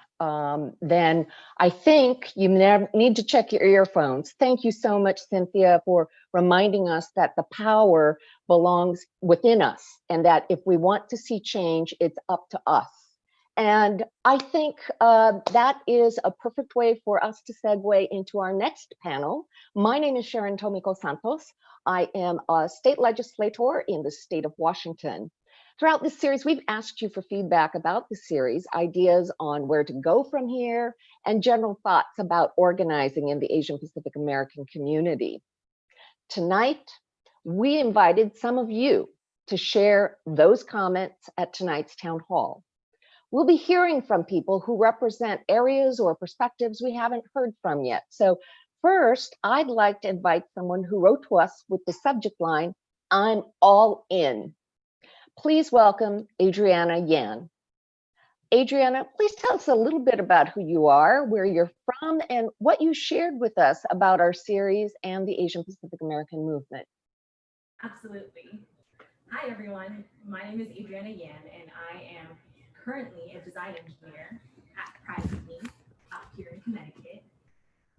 then I think you need to check your earphones. Thank you so much, Cynthia, for reminding us that the power belongs within us and that if we want to see change, it's up to us. And I think that is a perfect way for us to segue into our next panel. My name is Sharon Tomiko Santos. I am a state legislator in the state of Washington. Throughout this series, we've asked you for feedback about the series, ideas on where to go from here, and general thoughts about organizing in the Asian Pacific American community. Tonight, we invited some of you to share those comments at tonight's town hall. We'll be hearing from people who represent areas or perspectives we haven't heard from yet. So first, I'd like to invite someone who wrote to us with the subject line, "I'm all in." Please welcome Adriana Yan. Adriana, please tell us a little bit about who you are, where you're from, and what you shared with us about our series and the Asian Pacific American movement. Absolutely. Hi, everyone. My name is Adriana Yan, and I am currently a design engineer at Privately up here in Connecticut.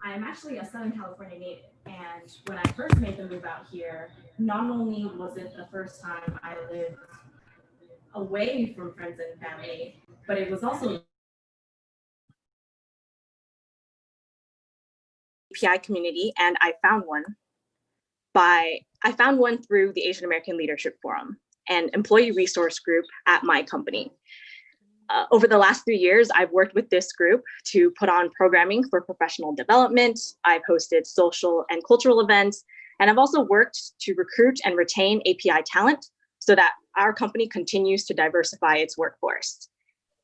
I am actually a Southern California native, and when I first made the move out here, not only was it the first time I lived away from friends and family, but it was also API community, and I found one through the Asian American Leadership Forum, an employee resource group at my company. Over the last 3 years, I've worked with this group to put on programming for professional development. I've hosted social and cultural events, and I've also worked to recruit and retain API talent so that our company continues to diversify its workforce.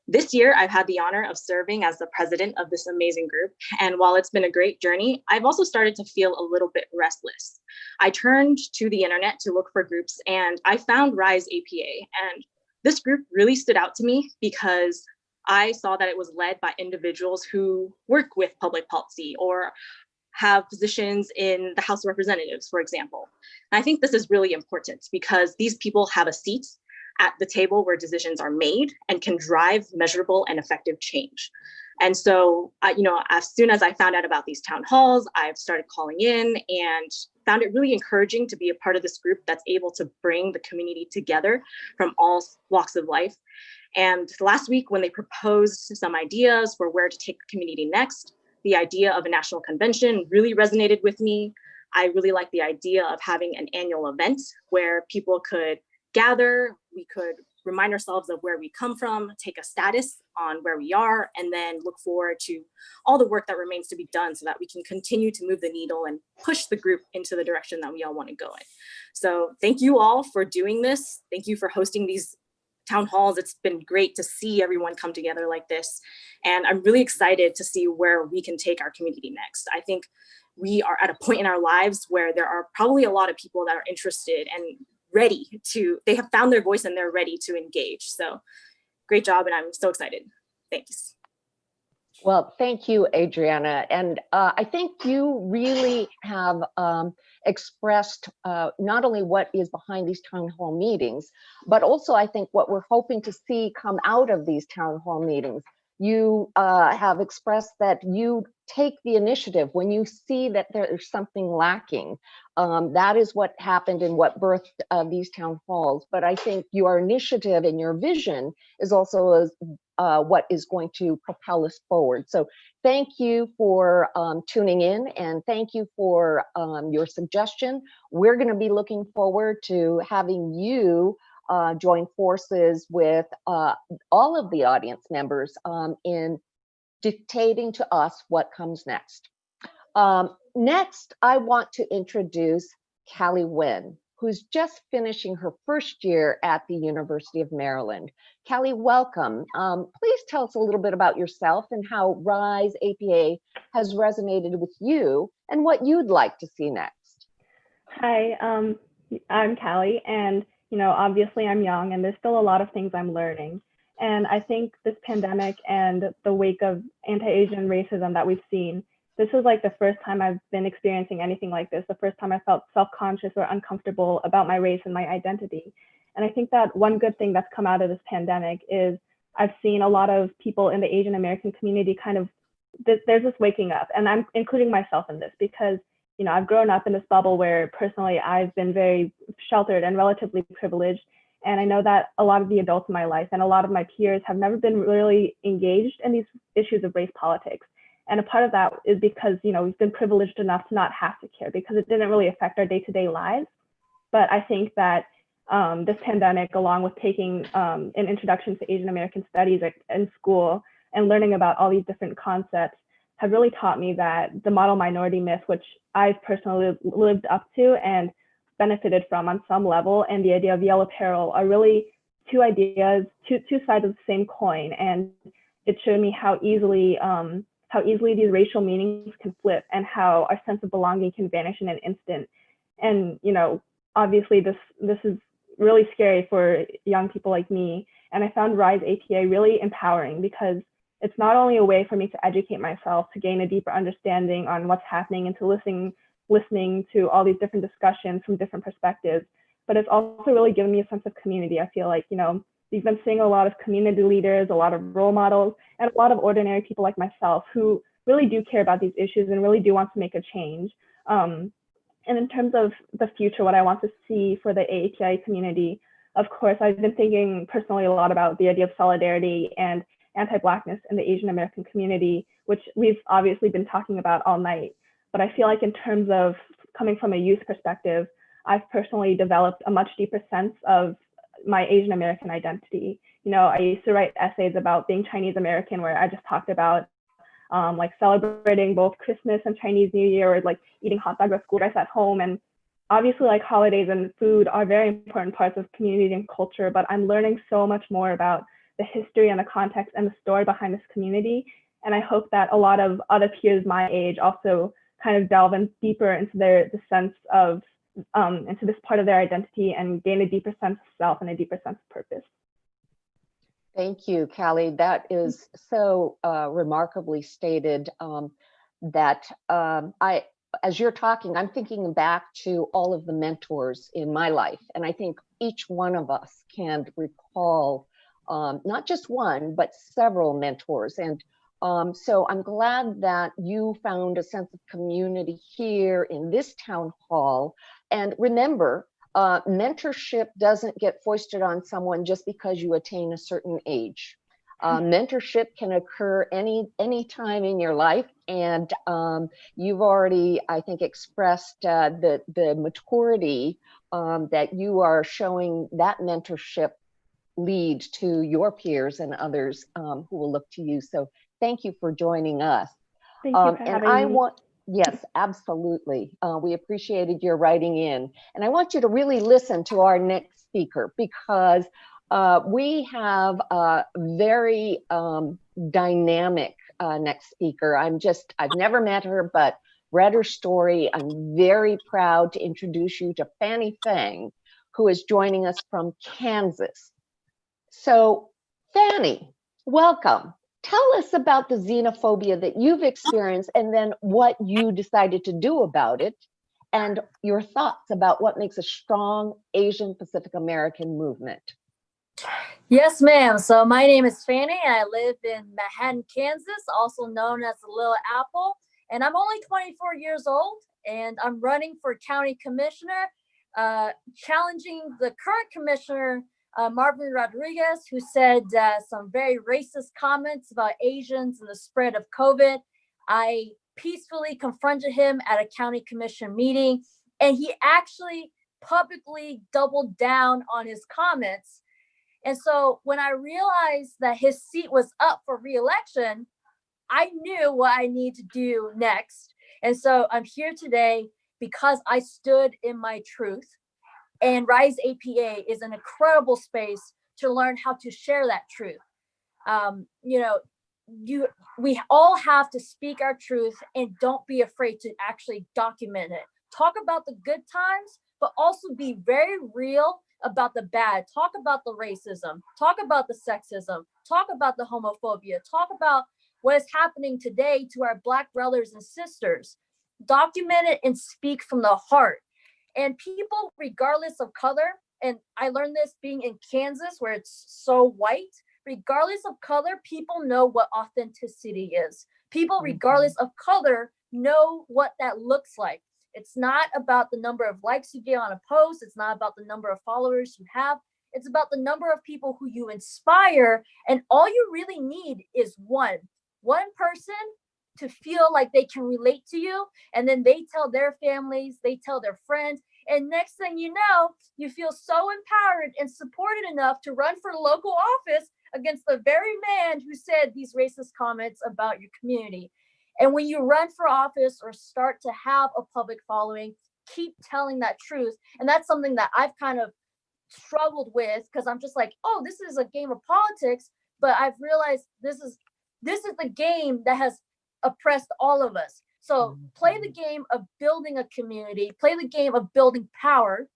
This year, I've had the honor of serving as the president of this amazing group. And while it's been a great journey, I've also started to feel a little bit restless. I turned to the internet to look for groups, and I found Rise APA. And this group really stood out to me because I saw that it was led by individuals who work with public policy or have positions in the House of Representatives, for example. And I think this is really important because these people have a seat at the table where decisions are made and can drive measurable and effective change. And so, as soon as I found out about these town halls, I've started calling in and found it really encouraging to be a part of this group that's able to bring the community together from all walks of life. And last week, when they proposed some ideas for where to take the community next, the idea of a national convention really resonated with me. I really like the idea of having an annual event where people could gather, we could remind ourselves of where we come from, take a status on where we are, and then look forward to all the work that remains to be done so that we can continue to move the needle and push the group into the direction that we all want to go in. So thank you all for doing this. Thank you for hosting these town halls. It's been great to see everyone come together like this. And I'm really excited to see where we can take our community next. I think we are at a point in our lives where there are probably a lot of people that are interested and ready to, they have found their voice and they're ready to engage. So great job, and I'm so excited. Thanks. Well, thank you, Adriana. And I think you really have expressed not only what is behind these town hall meetings, but also I think what we're hoping to see come out of these town hall meetings. you have expressed that you take the initiative when you see that there's something lacking. That is what happened and what birthed these town halls. But I think your initiative and your vision is also what is going to propel us forward. So thank you for tuning in, and thank you for your suggestion. We're going to be looking forward to having you join forces with all of the audience members in dictating to us what comes next. Next, I want to introduce Callie Nguyen, who's just finishing her first year at the University of Maryland. Callie, welcome. Please tell us a little bit about yourself and how RISE APA has resonated with you and what you'd like to see next. Hi, I'm Callie, and obviously I'm young and there's still a lot of things I'm learning. And I think this pandemic and the wake of anti-Asian racism that we've seen, this was like the first time I've been experiencing anything like this, the first time I felt self-conscious or uncomfortable about my race and my identity. And I think that one good thing that's come out of this pandemic is I've seen a lot of people in the Asian American community there's this waking up, and I'm including myself in this because I've grown up in this bubble where personally I've been very sheltered and relatively privileged. And I know that a lot of the adults in my life and a lot of my peers have never been really engaged in these issues of race politics. And a part of that is because, we've been privileged enough to not have to care because it didn't really affect our day-to-day lives. But I think that this pandemic, along with taking an introduction to Asian American studies in school and learning about all these different concepts, have really taught me that the model minority myth, which I've personally lived up to and benefited from on some level, and the idea of yellow peril are really two ideas, two sides of the same coin. And it showed me how easily these racial meanings can flip and how our sense of belonging can vanish in an instant. And obviously this is really scary for young people like me. And I found RISE APA really empowering because it's not only a way for me to educate myself, to gain a deeper understanding on what's happening and to listening to all these different discussions from different perspectives, but it's also really given me a sense of community. I feel like, we've been seeing a lot of community leaders, a lot of role models, and a lot of ordinary people like myself who really do care about these issues and really do want to make a change. And in terms of the future, what I want to see for the AAPI community, of course, I've been thinking personally a lot about the idea of solidarity and anti-Blackness in the Asian American community, which we've obviously been talking about all night. But I feel like in terms of coming from a youth perspective, I've personally developed a much deeper sense of my Asian American identity. I used to write essays about being Chinese American, where I just talked about celebrating both Christmas and Chinese New Year, or eating hot dogs or school rice at home. And obviously holidays and food are very important parts of community and culture, but I'm learning so much more about the history and the context and the story behind this community. And I hope that a lot of other peers my age also kind of delve in deeper into the sense of, into this part of their identity and gain a deeper sense of self and a deeper sense of purpose. Thank you, Callie. That is so remarkably stated as you're talking, I'm thinking back to all of the mentors in my life. And I think each one of us can recall not just one, but several mentors. And so I'm glad that you found a sense of community here in this town hall. And remember, mentorship doesn't get foisted on someone just because you attain a certain age. Mentorship can occur any time in your life. And you've already, I think, expressed the maturity that you are showing that mentorship lead to your peers and others who will look to you. So thank you for joining us. Thank you for having me. Yes, absolutely. We appreciated your writing in. And I want you to really listen to our next speaker because we have a very dynamic next speaker. I've never met her, but read her story. I'm very proud to introduce you to Fannie Fang, who is joining us from Kansas. So Fannie, welcome. Tell us about the xenophobia that you've experienced and then what you decided to do about it and your thoughts about what makes a strong Asian Pacific American movement. Yes, ma'am. So my name is Fanny. I live in Manhattan, Kansas, also known as the Little Apple. And I'm only 24 years old, and I'm running for county commissioner, challenging the current commissioner, Marvin Rodriguez, who said some very racist comments about Asians and the spread of COVID. I peacefully confronted him at a county commission meeting, and he actually publicly doubled down on his comments. And so when I realized that his seat was up for re-election, I knew what I need to do next. And so I'm here today because I stood in my truth. And Rise APA is an incredible space to learn how to share that truth. We all have to speak our truth, and don't be afraid to actually document it. Talk about the good times, but also be very real about the bad. Talk about the racism, talk about the sexism, talk about the homophobia, talk about what is happening today to our Black brothers and sisters. Document it and speak from the heart. And people, regardless of color, and I learned this being in Kansas where it's so white, regardless of color, people know what authenticity is. People, regardless of color, know what that looks like. It's not about the number of likes you get on a post. It's not about the number of followers you have. It's about the number of people who you inspire. And all you really need is one person to feel like they can relate to you. And then they tell their families, they tell their friends. And next thing you know, you feel so empowered and supported enough to run for local office against the very man who said these racist comments about your community. And when you run for office or start to have a public following, keep telling that truth. And that's something that I've kind of struggled with, because I'm just like, oh, this is a game of politics. But I've realized this is the game that has oppressed all of us. So play the game of building a community, play the game of building power.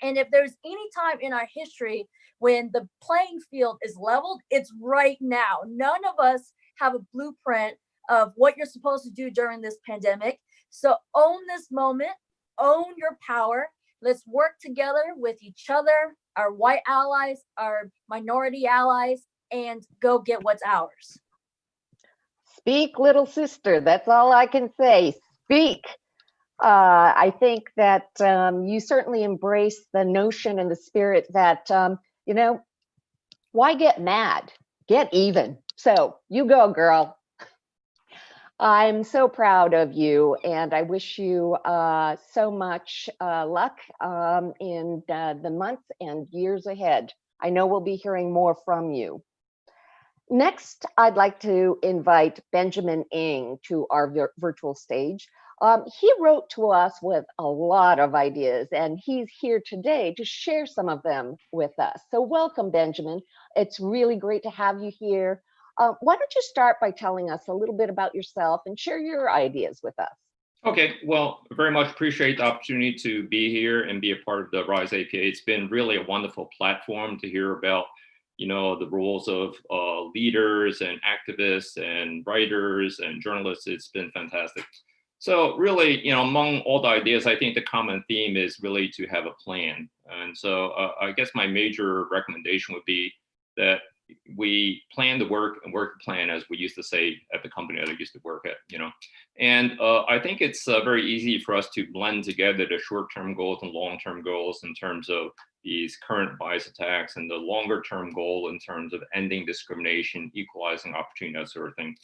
And if there's any time in our history when the playing field is leveled, it's right now. None of us have a blueprint of what you're supposed to do during this pandemic. So own this moment, own your power. Let's work together with each other, our white allies, our minority allies, and go get what's ours. Speak, little sister. That's all I can say. Speak. I think that you certainly embrace the notion and the spirit that, why get mad? Get even. So you go, girl. I'm so proud of you, and I wish you so much luck in the months and years ahead. I know we'll be hearing more from you. Next, I'd like to invite Benjamin Ng to our virtual stage. He wrote to us with a lot of ideas, and he's here today to share some of them with us. So welcome, Benjamin. It's really great to have you here. Why don't you start by telling us a little bit about yourself and share your ideas with us? Okay, well, very much appreciate the opportunity to be here and be a part of the Rise APA. It's been really a wonderful platform to hear about, the roles of leaders and activists and writers and journalists. It's been fantastic. So really, among all the ideas, I think the common theme is really to have a plan. And so I guess my major recommendation would be that we plan the work and work the plan, as we used to say at the company that I used to work at, And I think it's very easy for us to blend together the short-term goals and long-term goals in terms of these current bias attacks, and the longer-term goal in terms of ending discrimination, equalizing opportunity, that sort of thing.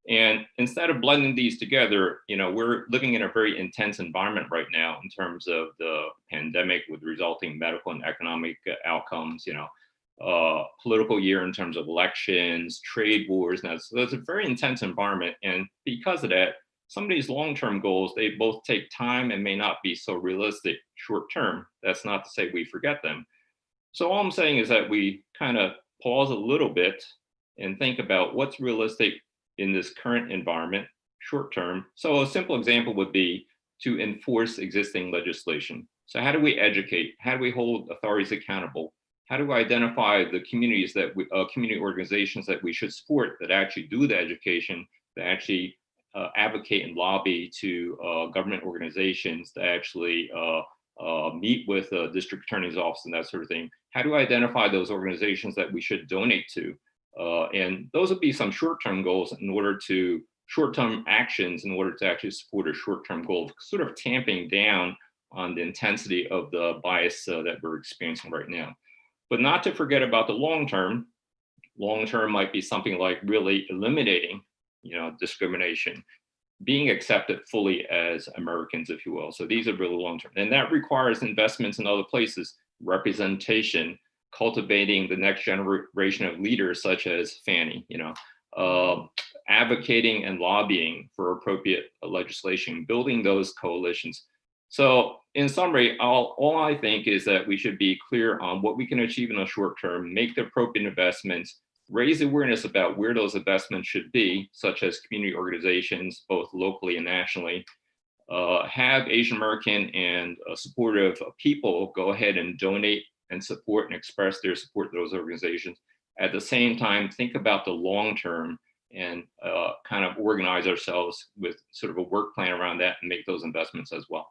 And instead of blending these together, we're living in a very intense environment right now in terms of the pandemic with resulting medical and economic outcomes, political year in terms of elections, trade wars. Now, so it's a very intense environment. And because of that, some of these long-term goals, they both take time and may not be so realistic short-term. That's not to say we forget them. So all I'm saying is that we kind of pause a little bit and think about what's realistic in this current environment, short-term. So a simple example would be to enforce existing legislation. So how do we educate? How do we hold authorities accountable? How do we identify the communities that community organizations that we should support that actually do the education, that actually advocate and lobby to government organizations, that actually meet with the district attorney's office and that sort of thing? how do I identify those organizations that we should donate to? And those would be some short-term goals in order to, short-term actions in order to actually support a short-term goal, sort of tamping down on the intensity of the bias that we're experiencing right now. But not to forget about the long-term. Long-term might be something like really eliminating, discrimination, being accepted fully as Americans, if you will. So these are really long-term. And that requires investments in other places, representation, cultivating the next generation of leaders such as Fanny, advocating and lobbying for appropriate legislation, building those coalitions. So in summary, all I think is that we should be clear on what we can achieve in the short term, make the appropriate investments, raise awareness about where those investments should be, such as community organizations, both locally and nationally, have Asian American and supportive people go ahead and donate and support and express their support to those organizations. At the same time, think about the long term and kind of organize ourselves with sort of a work plan around that and make those investments as well.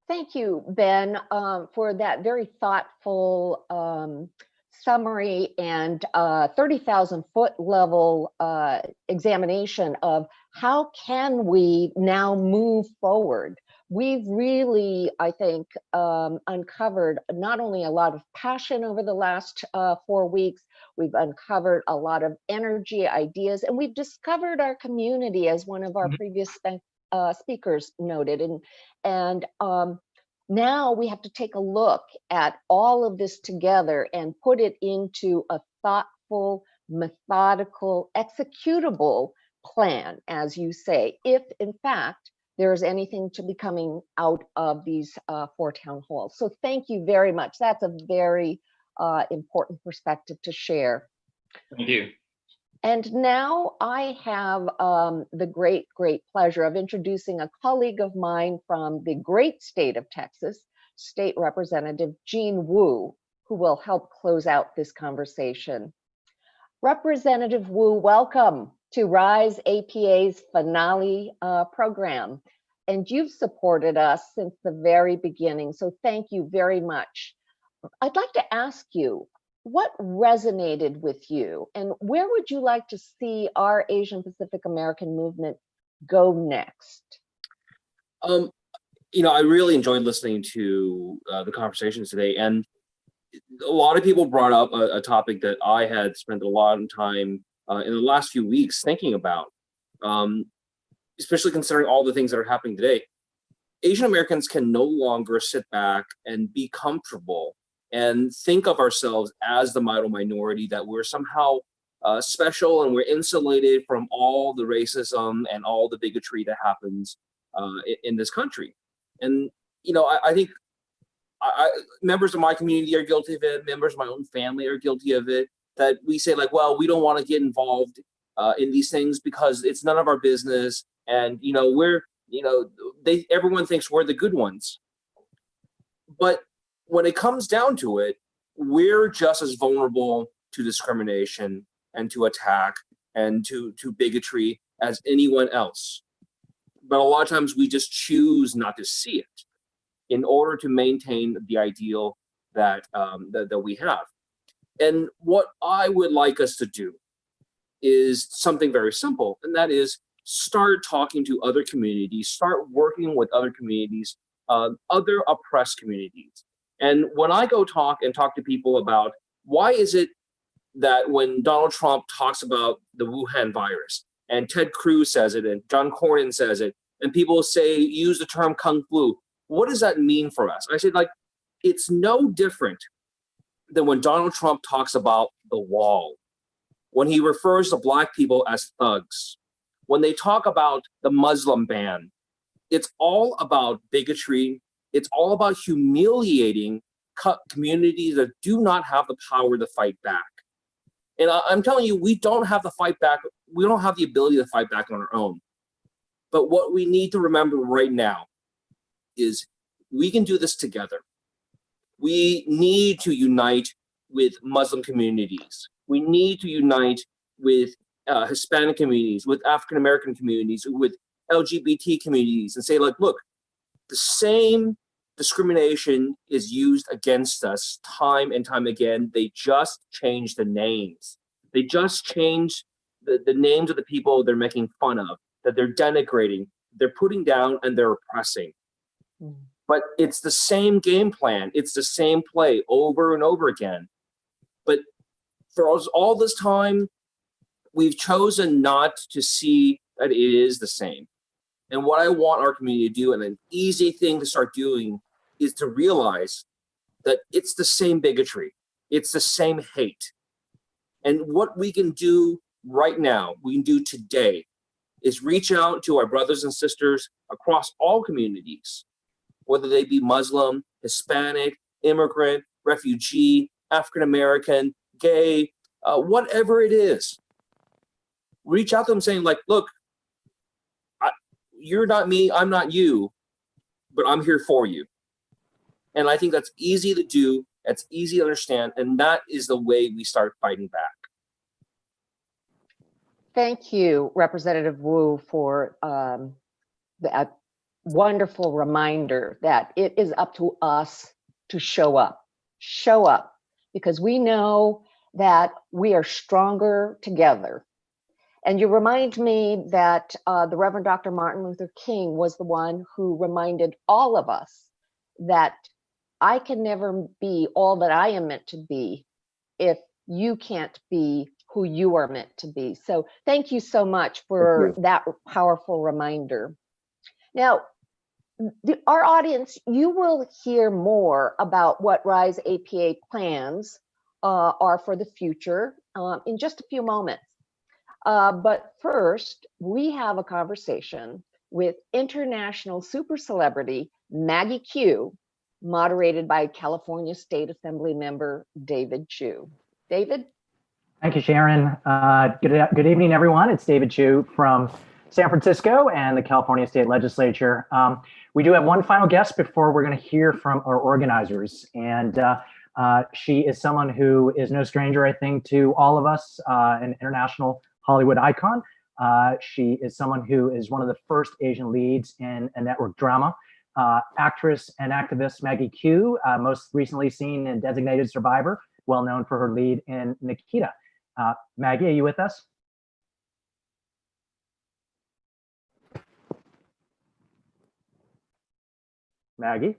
Thank you, Ben, for that very thoughtful summary and 30,000 foot level examination of how can we now move forward. We've really, I think, uncovered not only a lot of passion over the last 4 weeks, we've uncovered a lot of energy, ideas, and we've discovered our community, as one of our previous speakers noted. And now we have to take a look at all of this together and put it into a thoughtful, methodical, executable plan, as you say, if in fact there is anything to be coming out of these 4 town halls. So thank you very much. That's a very important perspective to share. Thank you. And now I have the great pleasure of introducing a colleague of mine from the great state of Texas, State Representative Jean Wu, who will help close out this conversation. Representative Wu, welcome to RISE APA's finale program. And you've supported us since the very beginning, so thank you very much. I'd like to ask you, what resonated with you and where would you like to see our Asian Pacific American movement go next? I really enjoyed listening to the conversations today, and a lot of people brought up a topic that I had spent a lot of time in the last few weeks thinking about, especially considering all the things that are happening today. Asian Americans can no longer sit back and be comfortable and think of ourselves as the minority, that we're somehow special and we're insulated from all the racism and all the bigotry that happens in this country. And, I think members of my community are guilty of it, members of my own family are guilty of it, that we say like, well, we don't want to get involved in these things because it's none of our business. And, everyone thinks we're the good ones. But when it comes down to it, we're just as vulnerable to discrimination and to attack and to bigotry as anyone else. But a lot of times we just choose not to see it in order to maintain the ideal that we have. And what I would like us to do is something very simple, and that is start talking to other communities, start working with other communities, other oppressed communities. And when I go talk to people about why is it that when Donald Trump talks about the Wuhan virus and Ted Cruz says it and John Cornyn says it, and people say, use the term Kung Flu, what does that mean for us? I said, it's no different than when Donald Trump talks about the wall, when he refers to Black people as thugs, when they talk about the Muslim ban. It's all about bigotry. It's all about humiliating communities that do not have the power to fight back. And I'm telling you, we don't have the fight back. We don't have the ability to fight back on our own. But what we need to remember right now is we can do this together. We need to unite with Muslim communities. We need to unite with Hispanic communities, with African American communities, with LGBT communities, and say, look, the same discrimination is used against us time and time again. They just change the names. They just change the names of the people they're making fun of, that they're denigrating, they're putting down, and they're oppressing. But it's the same game plan. It's the same play over and over again. But for all this time, we've chosen not to see that it is the same. And what I want our community to do, and an easy thing to start doing, is to realize that it's the same bigotry. It's the same hate. And what we can do right now, we can do today, is reach out to our brothers and sisters across all communities, whether they be Muslim, Hispanic, immigrant, refugee, African-American, gay, whatever it is. Reach out to them saying like, look, you're not me, I'm not you, but I'm here for you. And I think that's easy to do, that's easy to understand, and that is the way we start fighting back. Thank you, Representative Wu, for that wonderful reminder that it is up to us to show up, because we know that we are stronger together. And you remind me that the Reverend Dr. Martin Luther King was the one who reminded all of us that I can never be all that I am meant to be if you can't be who you are meant to be. So thank you so much for that powerful reminder. Now, our audience, you will hear more about what RISE APA plans are for the future in just a few moments. But first, we have a conversation with international super celebrity Maggie Q, moderated by California State Assembly member David Chiu. David? Thank you, Sharon. Good evening, everyone. It's David Chiu from San Francisco and the California State Legislature. We do have one final guest before we're going to hear from our organizers. And she is someone who is no stranger, I think, to all of us, an international Hollywood icon. She is someone who is one of the first Asian leads in a network drama. Actress and activist Maggie Q, most recently seen in Designated Survivor, well known for her lead in Nikita. Maggie, are you with us? Maggie?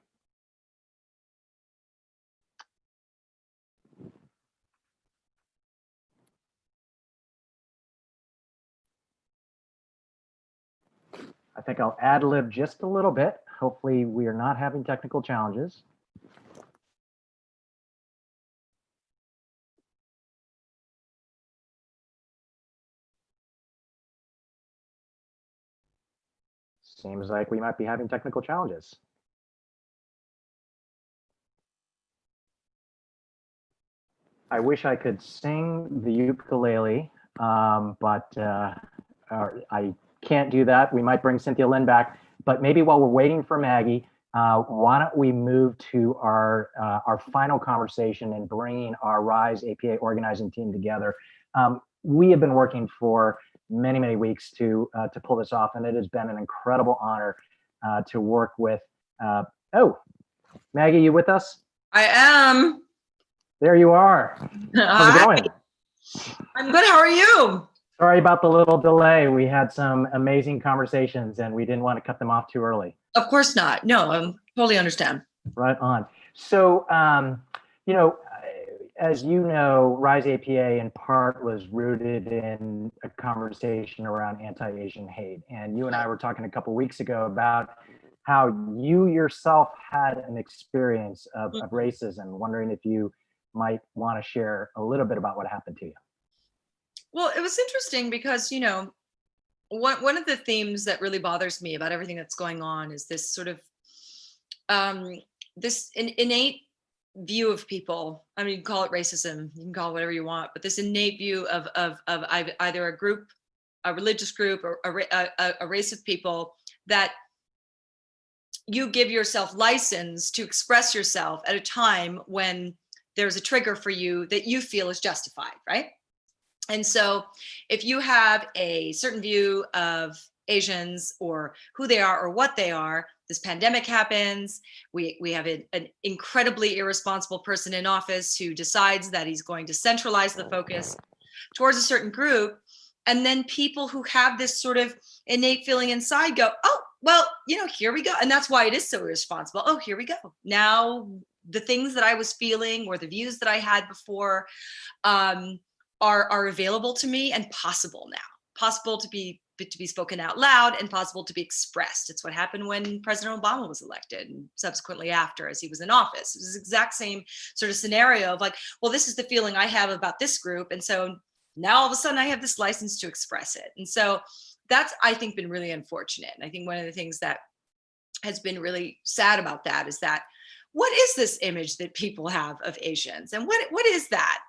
I think I'll ad-lib just a little bit. Hopefully we are not having technical challenges. Seems like we might be having technical challenges. I wish I could sing the ukulele, but I can't do that. We might bring Cynthia Lin back, but maybe while we're waiting for Maggie, why don't we move to our final conversation and bringing our RISE APA organizing team together. We have been working for many weeks to pull this off, and it has been an incredible honor to work with. Oh, Maggie, you with us? I am. There you are. How's it going? I'm good. How are you? Sorry about the little delay. We had some amazing conversations and we didn't want to cut them off too early. Of course not. No, I totally understand. Right on. So, you know, as you know, RISE APA in part was rooted in a conversation around anti-Asian hate. And you and I were talking a couple of weeks ago about how you yourself had an experience of racism, wondering if you might want to share a little bit about what happened to you. Well, it was interesting because, you know, one of the themes that really bothers me about everything that's going on is this sort of this innate view of people. I mean, you can call it racism, you can call it whatever you want, but this innate view of either a group, a religious group, or a race of people that you give yourself license to express yourself at a time when there's a trigger for you that you feel is justified, right? And so if you have a certain view of Asians or who they are or what they are, this pandemic happens. We have an incredibly irresponsible person in office who decides that he's going to centralize the focus towards a certain group. And then people who have this sort of innate feeling inside go, oh, well, here we go. And that's why it is so irresponsible. Oh, here we go. Now the things that I was feeling or the views that I had before are available to me and possible now, possible to be spoken out loud and possible to be expressed. It's what happened when President Obama was elected and subsequently after, as he was in office. It was the exact same sort of scenario of like, well, this is the feeling I have about this group. And so now all of a sudden I have this license to express it. And so that's, I think, been really unfortunate. And I think one of the things that has been really sad about that is that what is this image that people have of Asians? And what is that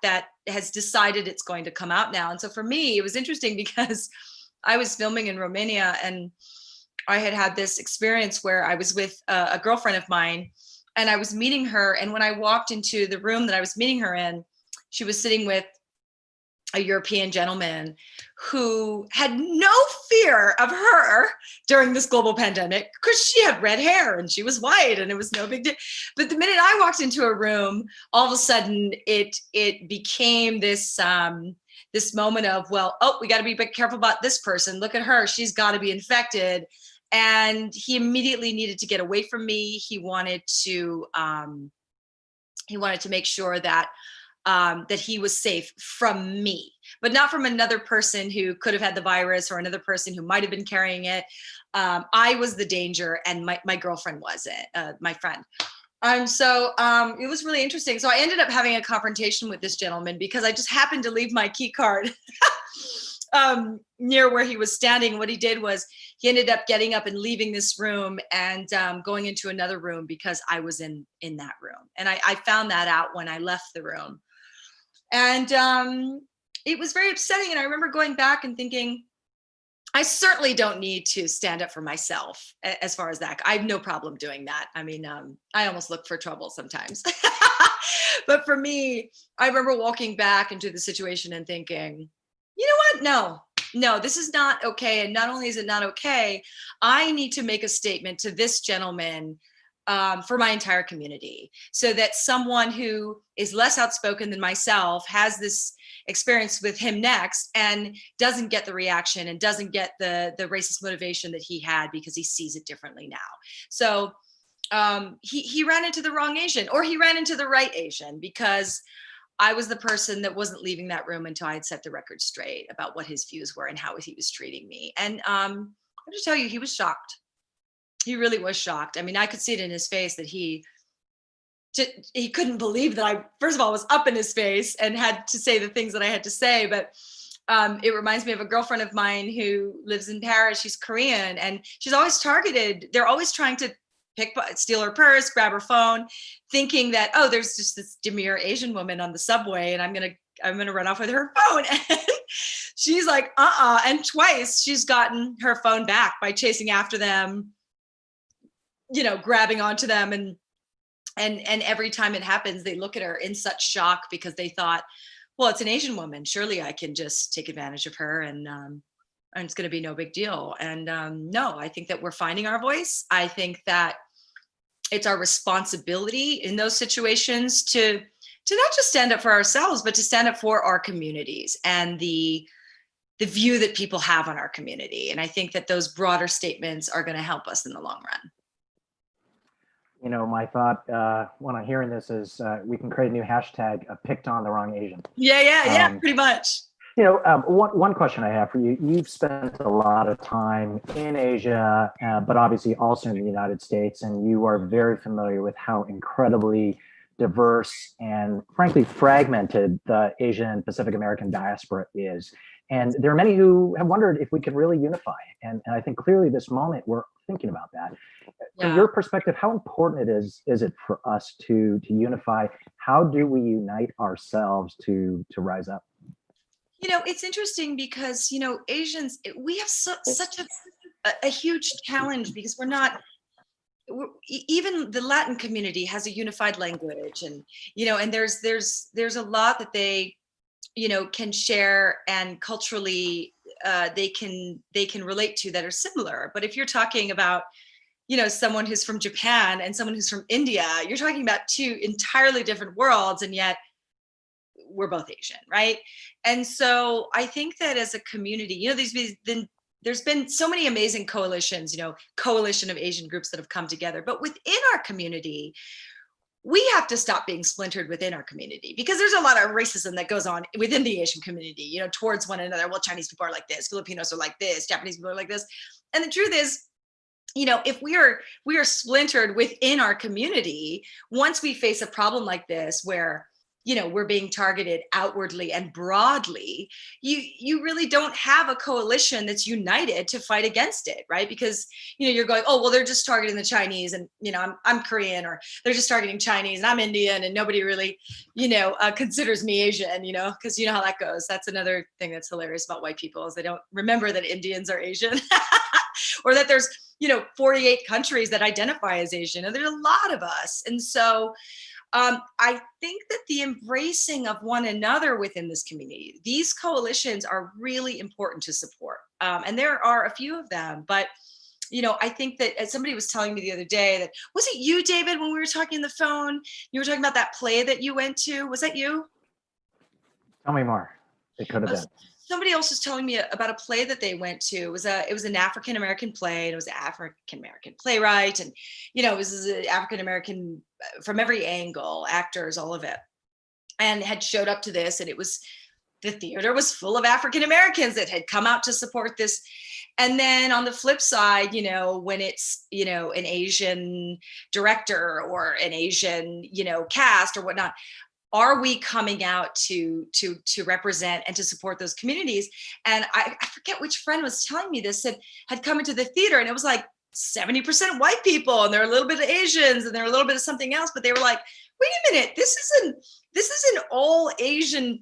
has decided it's going to come out now? And so for me, it was interesting because I was filming in Romania and I had this experience where I was with a girlfriend of mine and I was meeting her. And when I walked into the room that I was meeting her in, she was sitting with a European gentleman who had no fear of her during this global pandemic because she had red hair and she was white and it was no big deal. But the minute I walked into a room, all of a sudden it became this this moment of, well, oh, we got to be careful about this person. Look at her. She's got to be infected. And he immediately needed to get away from me. He wanted to make sure that that he was safe from me, but not from another person who could have had the virus or another person who might have been carrying it. I was the danger and my girlfriend wasn't, my friend. So it was really interesting. So I ended up having a confrontation with this gentleman because I just happened to leave my key card near where he was standing. What he did was he ended up getting up and leaving this room and going into another room because I was in that room. And I found that out when I left the room. And it was very upsetting. And I remember going back and thinking, I certainly don't need to stand up for myself as far as that. I have no problem doing that. I mean, I almost look for trouble sometimes. But for me, I remember walking back into the situation and thinking, you know what? No, this is not okay. And not only is it not okay, I need to make a statement to this gentleman for my entire community so that someone who is less outspoken than myself has this experience with him next and doesn't get the reaction and doesn't get the racist motivation that he had because he sees it differently now. So he ran into the wrong Asian, or he ran into the right Asian, because I was the person that wasn't leaving that room until I had set the record straight about what his views were and how he was treating me. And I have to tell you, he was shocked. He really was shocked. I mean, I could see it in his face that he couldn't believe that I, first of all, was up in his face and had to say the things that I had to say. But it reminds me of a girlfriend of mine who lives in Paris. She's Korean and she's always targeted. They're always trying to steal her purse, grab her phone, thinking that, oh, there's just this demure Asian woman on the subway and I'm gonna run off with her phone. And she's like, and twice she's gotten her phone back by chasing after them, grabbing onto them. And every time it happens, they look at her in such shock because they thought, well, it's an Asian woman. Surely I can just take advantage of her and it's going to be no big deal. And no, I think that we're finding our voice. I think that it's our responsibility in those situations to not just stand up for ourselves, but to stand up for our communities and the view that people have on our community. And I think that those broader statements are going to help us in the long run. My thought when I'm hearing this is we can create a new hashtag, picked on the wrong Asian. Yeah, pretty much. One question I have for you, you've spent a lot of time in Asia, but obviously also in the United States, and you are very familiar with how incredibly diverse and frankly fragmented the Asian Pacific American diaspora is. And there are many who have wondered if we could really unify. And I think clearly this moment we're thinking about that. From your perspective, how important is it for us to unify? How do we unite ourselves to rise up? It's interesting because, Asians, we have such a huge challenge because even the Latin community has a unified language and there's a lot that they, can share and culturally they can relate to that are similar. But if you're talking about, someone who's from Japan and someone who's from India. You're talking about two entirely different worlds, and yet we're both Asian, right? And so I think that as a community, there's been so many amazing coalitions, coalition of Asian groups that have come together. But within our community, we have to stop being splintered within our community, because there's a lot of racism that goes on within the Asian community, towards one another. Well, Chinese people are like this, Filipinos are like this, Japanese people are like this. And the truth is, if we are splintered within our community, once we face a problem like this, where we're being targeted outwardly and broadly, you really don't have a coalition that's united to fight against it, right? Because you're going, oh well, they're just targeting the Chinese, and I'm Korean, or they're just targeting Chinese, and I'm Indian, and nobody really considers me Asian, because how that goes. That's another thing that's hilarious about white people, is they don't remember that Indians are Asian, or that there's 48 countries that identify as Asian, and there's a lot of us. And so I think that the embracing of one another within this community, these coalitions are really important to support. And there are a few of them, but I think that, as somebody was telling me the other day, that, was it you, David, when we were talking on the phone, you were talking about that play that you went to? Was that you? Tell me more. It could have been. Somebody else was telling me about a play that they went to. It was an African-American play, and it was an African-American playwright. And, it was an African-American from every angle, actors, all of it, and had showed up to this. And the theater was full of African-Americans that had come out to support this. And then on the flip side, when it's, an Asian director or an Asian, cast or whatnot, are we coming out to represent and to support those communities? And I forget which friend was telling me this, had come into the theater, and it was like 70% white people, and there are a little bit of Asians, and there are a little bit of something else, but they were like, wait a minute, this is an all Asian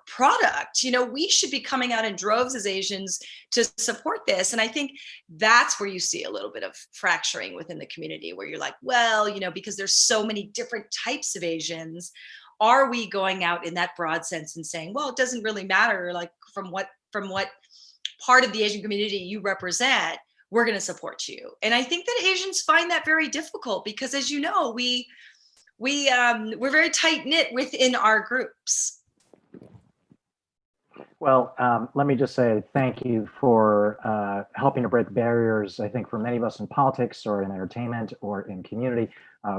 product. We should be coming out in droves as Asians to support this. And I think that's where you see a little bit of fracturing within the community, where you're like, well, because there's so many different types of Asians, are we going out in that broad sense and saying, well, it doesn't really matter, like from what part of the Asian community you represent, we're going to support you. And I think that Asians find that very difficult, because, as you know, we're very tight knit within our groups. Well, let me just say thank you for helping to break barriers. I think for many of us in politics or in entertainment or in community,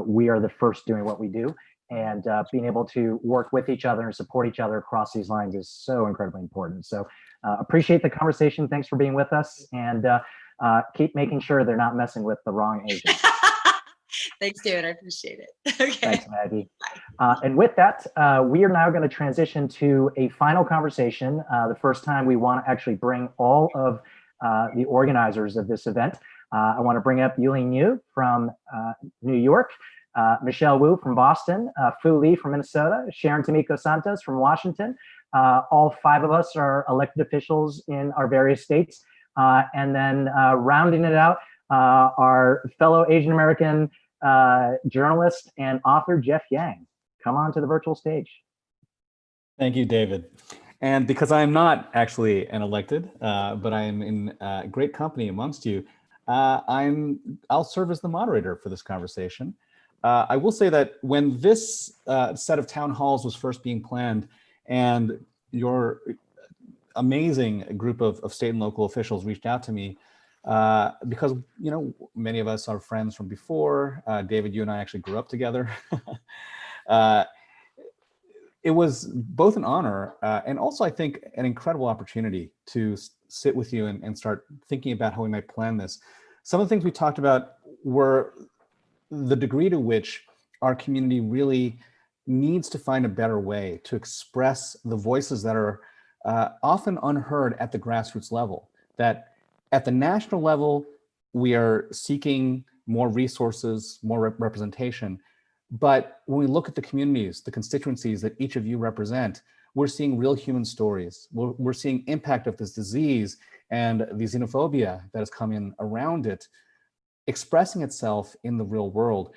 we are the first doing what we do. And being able to work with each other and support each other across these lines is so incredibly important. So appreciate the conversation. Thanks for being with us, and keep making sure they're not messing with the wrong Asians. Thanks, David. I appreciate it. Okay. Thanks, Maggie. And with that, we are now going to transition to a final conversation. The first time we want to actually bring all of the organizers of this event. I want to bring up Yuling Yu from New York, Michelle Wu from Boston, Fu Lee from Minnesota, Sharon Tomiko Santos from Washington. All five of us are elected officials in our various states. And then rounding it out, our fellow Asian American journalist and author, Jeff Yang. Come on to the virtual stage. Thank you, David. And because I am not actually an elected, but I am in great company amongst you, I'll serve as the moderator for this conversation. I will say that when this set of town halls was first being planned, and your amazing group of state and local officials reached out to me, because many of us are friends from before. David, you and I actually grew up together. It was both an honor and also, I think, an incredible opportunity to sit with you and start thinking about how we might plan this. Some of the things we talked about were the degree to which our community really needs to find a better way to express the voices that are often unheard at the grassroots level. That at the national level, we are seeking more resources, more representation. But when we look at the communities, the constituencies that each of you represent, we're seeing real human stories. We're seeing impact of this disease and the xenophobia that has come in around it, expressing itself in the real world.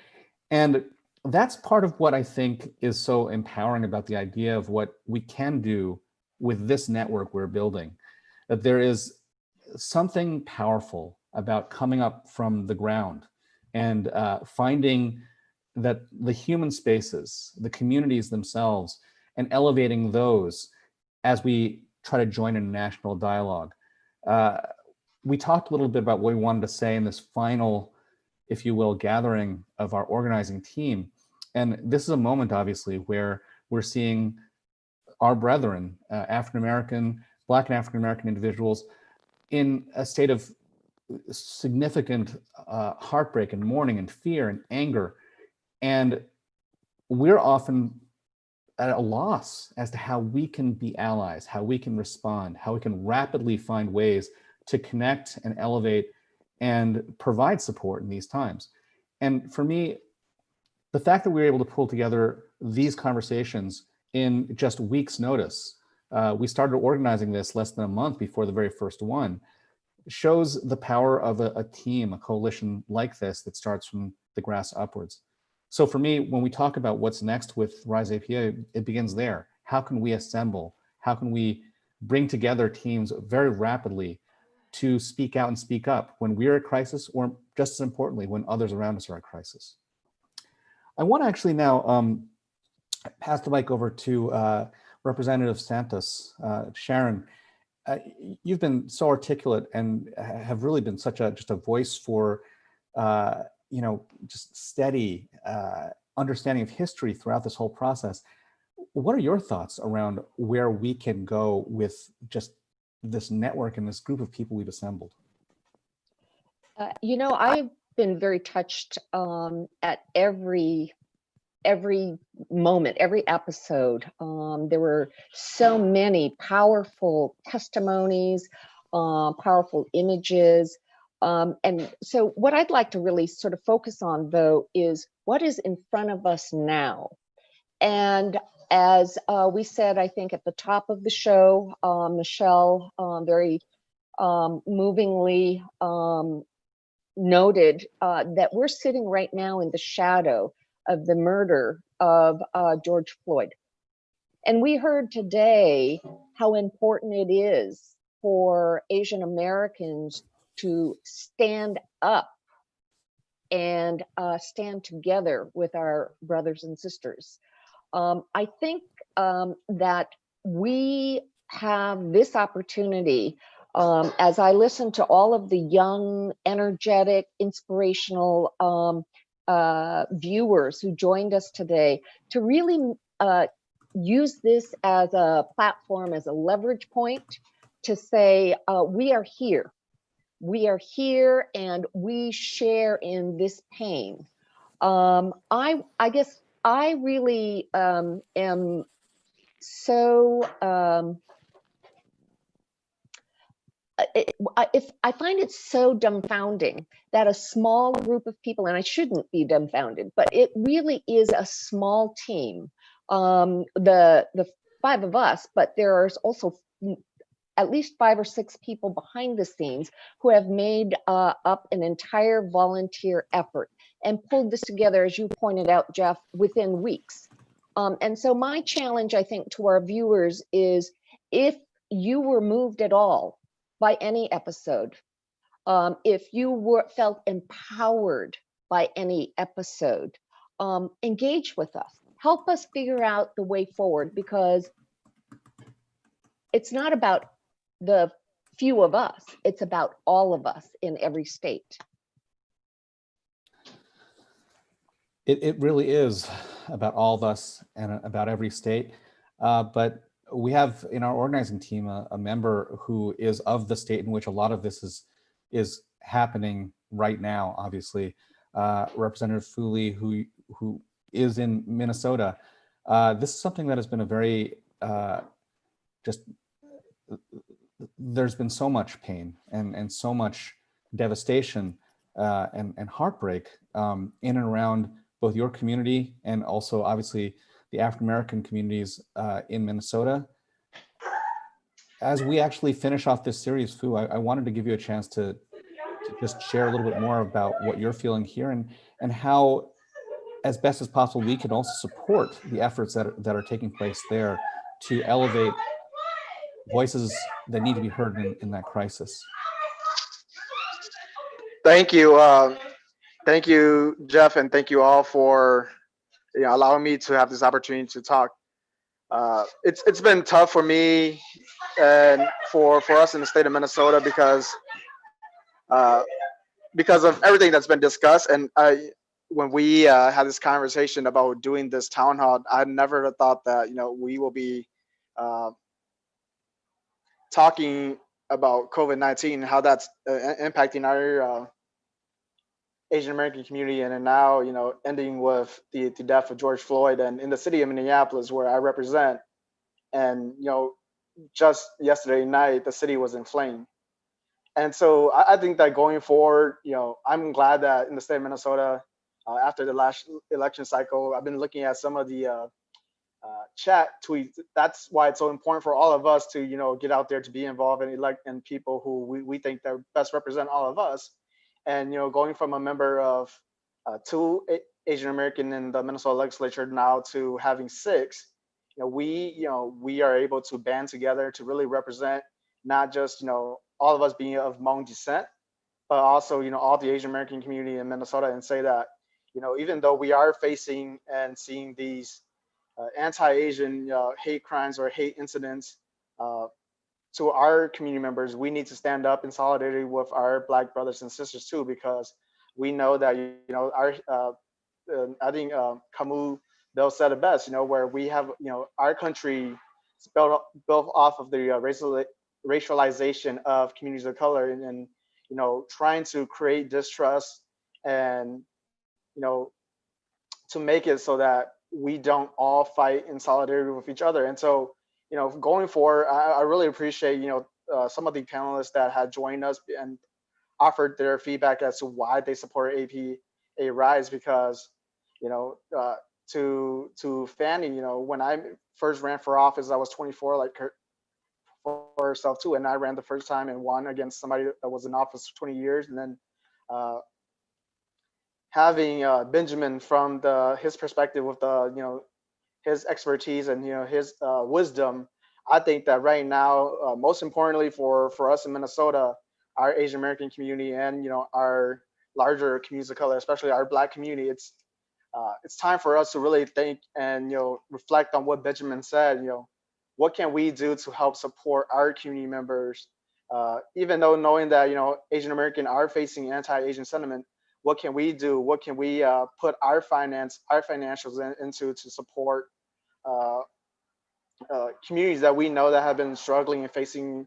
And that's part of what I think is so empowering about the idea of what we can do with this network we're building. That there is something powerful about coming up from the ground and finding that the human spaces, the communities themselves, and elevating those as we try to join in a national dialogue. We talked a little bit about what we wanted to say in this final, if you will, gathering of our organizing team. And this is a moment, obviously, where we're seeing our brethren, African-American, Black and African-American individuals, in a state of significant heartbreak and mourning and fear and anger. And we're often at a loss as to how we can be allies, how we can respond, how we can rapidly find ways to connect and elevate and provide support in these times. And for me, the fact that we were able to pull together these conversations in just weeks' notice, we started organizing this less than a month before the very first one, shows the power of a team, a coalition like this that starts from the grass upwards. So for me, when we talk about what's next with RISE APA, it begins there. How can we assemble? How can we bring together teams very rapidly to speak out and speak up when we're at crisis, or just as importantly, when others around us are at crisis? I want to actually now pass the mic over to Representative Santos. Sharon, you've been so articulate and have really been such just a voice for just steady understanding of history throughout this whole process. What are your thoughts around where we can go with just this network and this group of people we've assembled? I've been very touched at every moment, every episode. There were so many powerful testimonies, powerful images. And so what I'd like to really sort of focus on, though, is what is in front of us now. And as we said, I think at the top of the show, Michelle very movingly noted that we're sitting right now in the shadow of the murder of George Floyd. And we heard today how important it is for Asian Americans to stand up and stand together with our brothers and sisters. I think that we have this opportunity, as I listen to all of the young, energetic, inspirational viewers who joined us today, to really use this as a platform, as a leverage point to say, we are here. We are here and we share in this pain. I guess I really am so, I find it so dumbfounding that a small group of people, and I shouldn't be dumbfounded, but it really is a small team. The five of us, but there are also at least 5 or 6 people behind the scenes who have made up an entire volunteer effort and pulled this together, as you pointed out, Jeff, within weeks. And so my challenge, I think, to our viewers is, if you were moved at all by any episode, if you felt empowered by any episode, engage with us. Help us figure out the way forward, because it's not about the few of us, it's about all of us in every state. It really is about all of us and about every state. But we have in our organizing team a member who is of the state in which a lot of this is happening right now, obviously. Representative Fooley, who is in Minnesota. This is something that has been a very, there's been so much pain and so much devastation and heartbreak in and around both your community and also obviously the African-American communities in Minnesota. As we actually finish off this series, Fu, I wanted to give you a chance to just share a little bit more about what you're feeling here and how, as best as possible, we can also support the efforts that are taking place there to elevate voices that need to be heard in that crisis. Thank you. Thank you, Jeff, and thank you all for allowing me to have this opportunity to talk. It's been tough for me and for us in the state of Minnesota because of everything that's been discussed. And when we had this conversation about doing this town hall, I never thought that we will be talking about COVID-19 and how that's impacting our Asian American community, and then now ending with the death of George Floyd, and in the city of Minneapolis where I represent, and just yesterday night the city was in flame. And so I think that going forward, I'm glad that in the state of Minnesota, after the last election cycle, I've been looking at some of the chat tweets. That's why it's so important for all of us to get out there to be involved and elect people who we think that best represent all of us. And going from a member of 2 Asian American in the Minnesota legislature now to having 6, we are able to band together to really represent not just all of us being of Hmong descent, but also all the Asian American community in Minnesota, and say that even though we are facing and seeing these anti-Asian hate crimes or hate incidents to our community members, we need to stand up in solidarity with our Black brothers and sisters too, because we know that our I think Camus Bill said it best, where we have our country built off of the racialization of communities of color, and trying to create distrust and to make it so that we don't all fight in solidarity with each other. And so going forward, I really appreciate some of the panelists that had joined us and offered their feedback as to why they support APA Rise, because to Fanny, when I first ran for office, I was 24, like for herself too, and I ran the first time and won against somebody that was in office for 20 years. And then having Benjamin from his perspective with his expertise and his wisdom, I think that right now, most importantly for us in Minnesota, our Asian American community and our larger communities of color, especially our Black community, it's time for us to really think and reflect on what Benjamin said. What can we do to help support our community members, even though knowing that Asian American are facing anti-Asian sentiment? What can we do? What can we put our financials into to support communities that we know that have been struggling and facing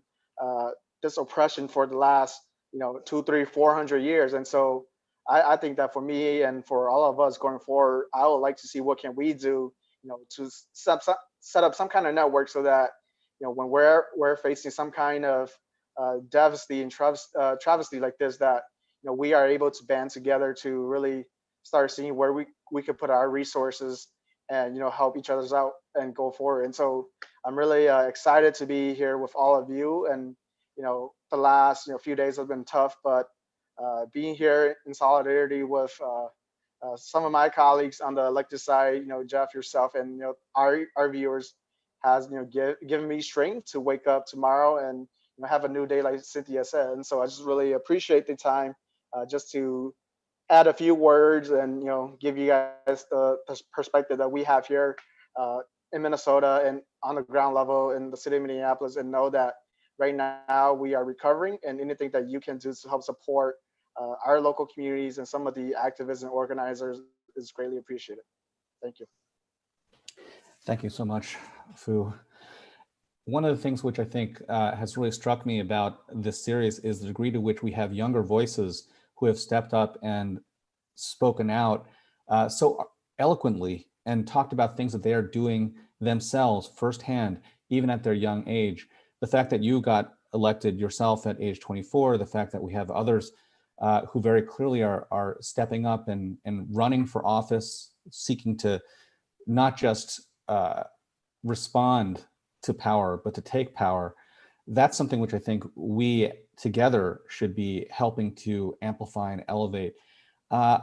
this oppression for the last 200, 300, 400 years? And so I think that for me and for all of us going forward, I would like to see what can we do to set up some kind of network, so that when we're facing some kind of devastating travesty like this, that we are able to band together to really start seeing where we could put our resources and help each other out and go forward. And so I'm really excited to be here with all of you. And the last few days have been tough, but being here in solidarity with some of my colleagues on the elected side, Jeff, yourself, and our viewers, has given me strength to wake up tomorrow and have a new day, like Cynthia said. And so I just really appreciate the time just to add a few words and give you guys the perspective that we have here in Minnesota and on the ground level in the city of Minneapolis, and know that right now we are recovering, and anything that you can do to help support our local communities and some of the activists and organizers is greatly appreciated. Thank you. Thank you so much, Fu. One of the things which I think has really struck me about this series is the degree to which we have younger voices who have stepped up and spoken out so eloquently and talked about things that they are doing themselves firsthand, even at their young age. The fact that you got elected yourself at age 24, the fact that we have others who very clearly are stepping up and running for office, seeking to not just respond to power, but to take power. That's something which I think we together should be helping to amplify and elevate. I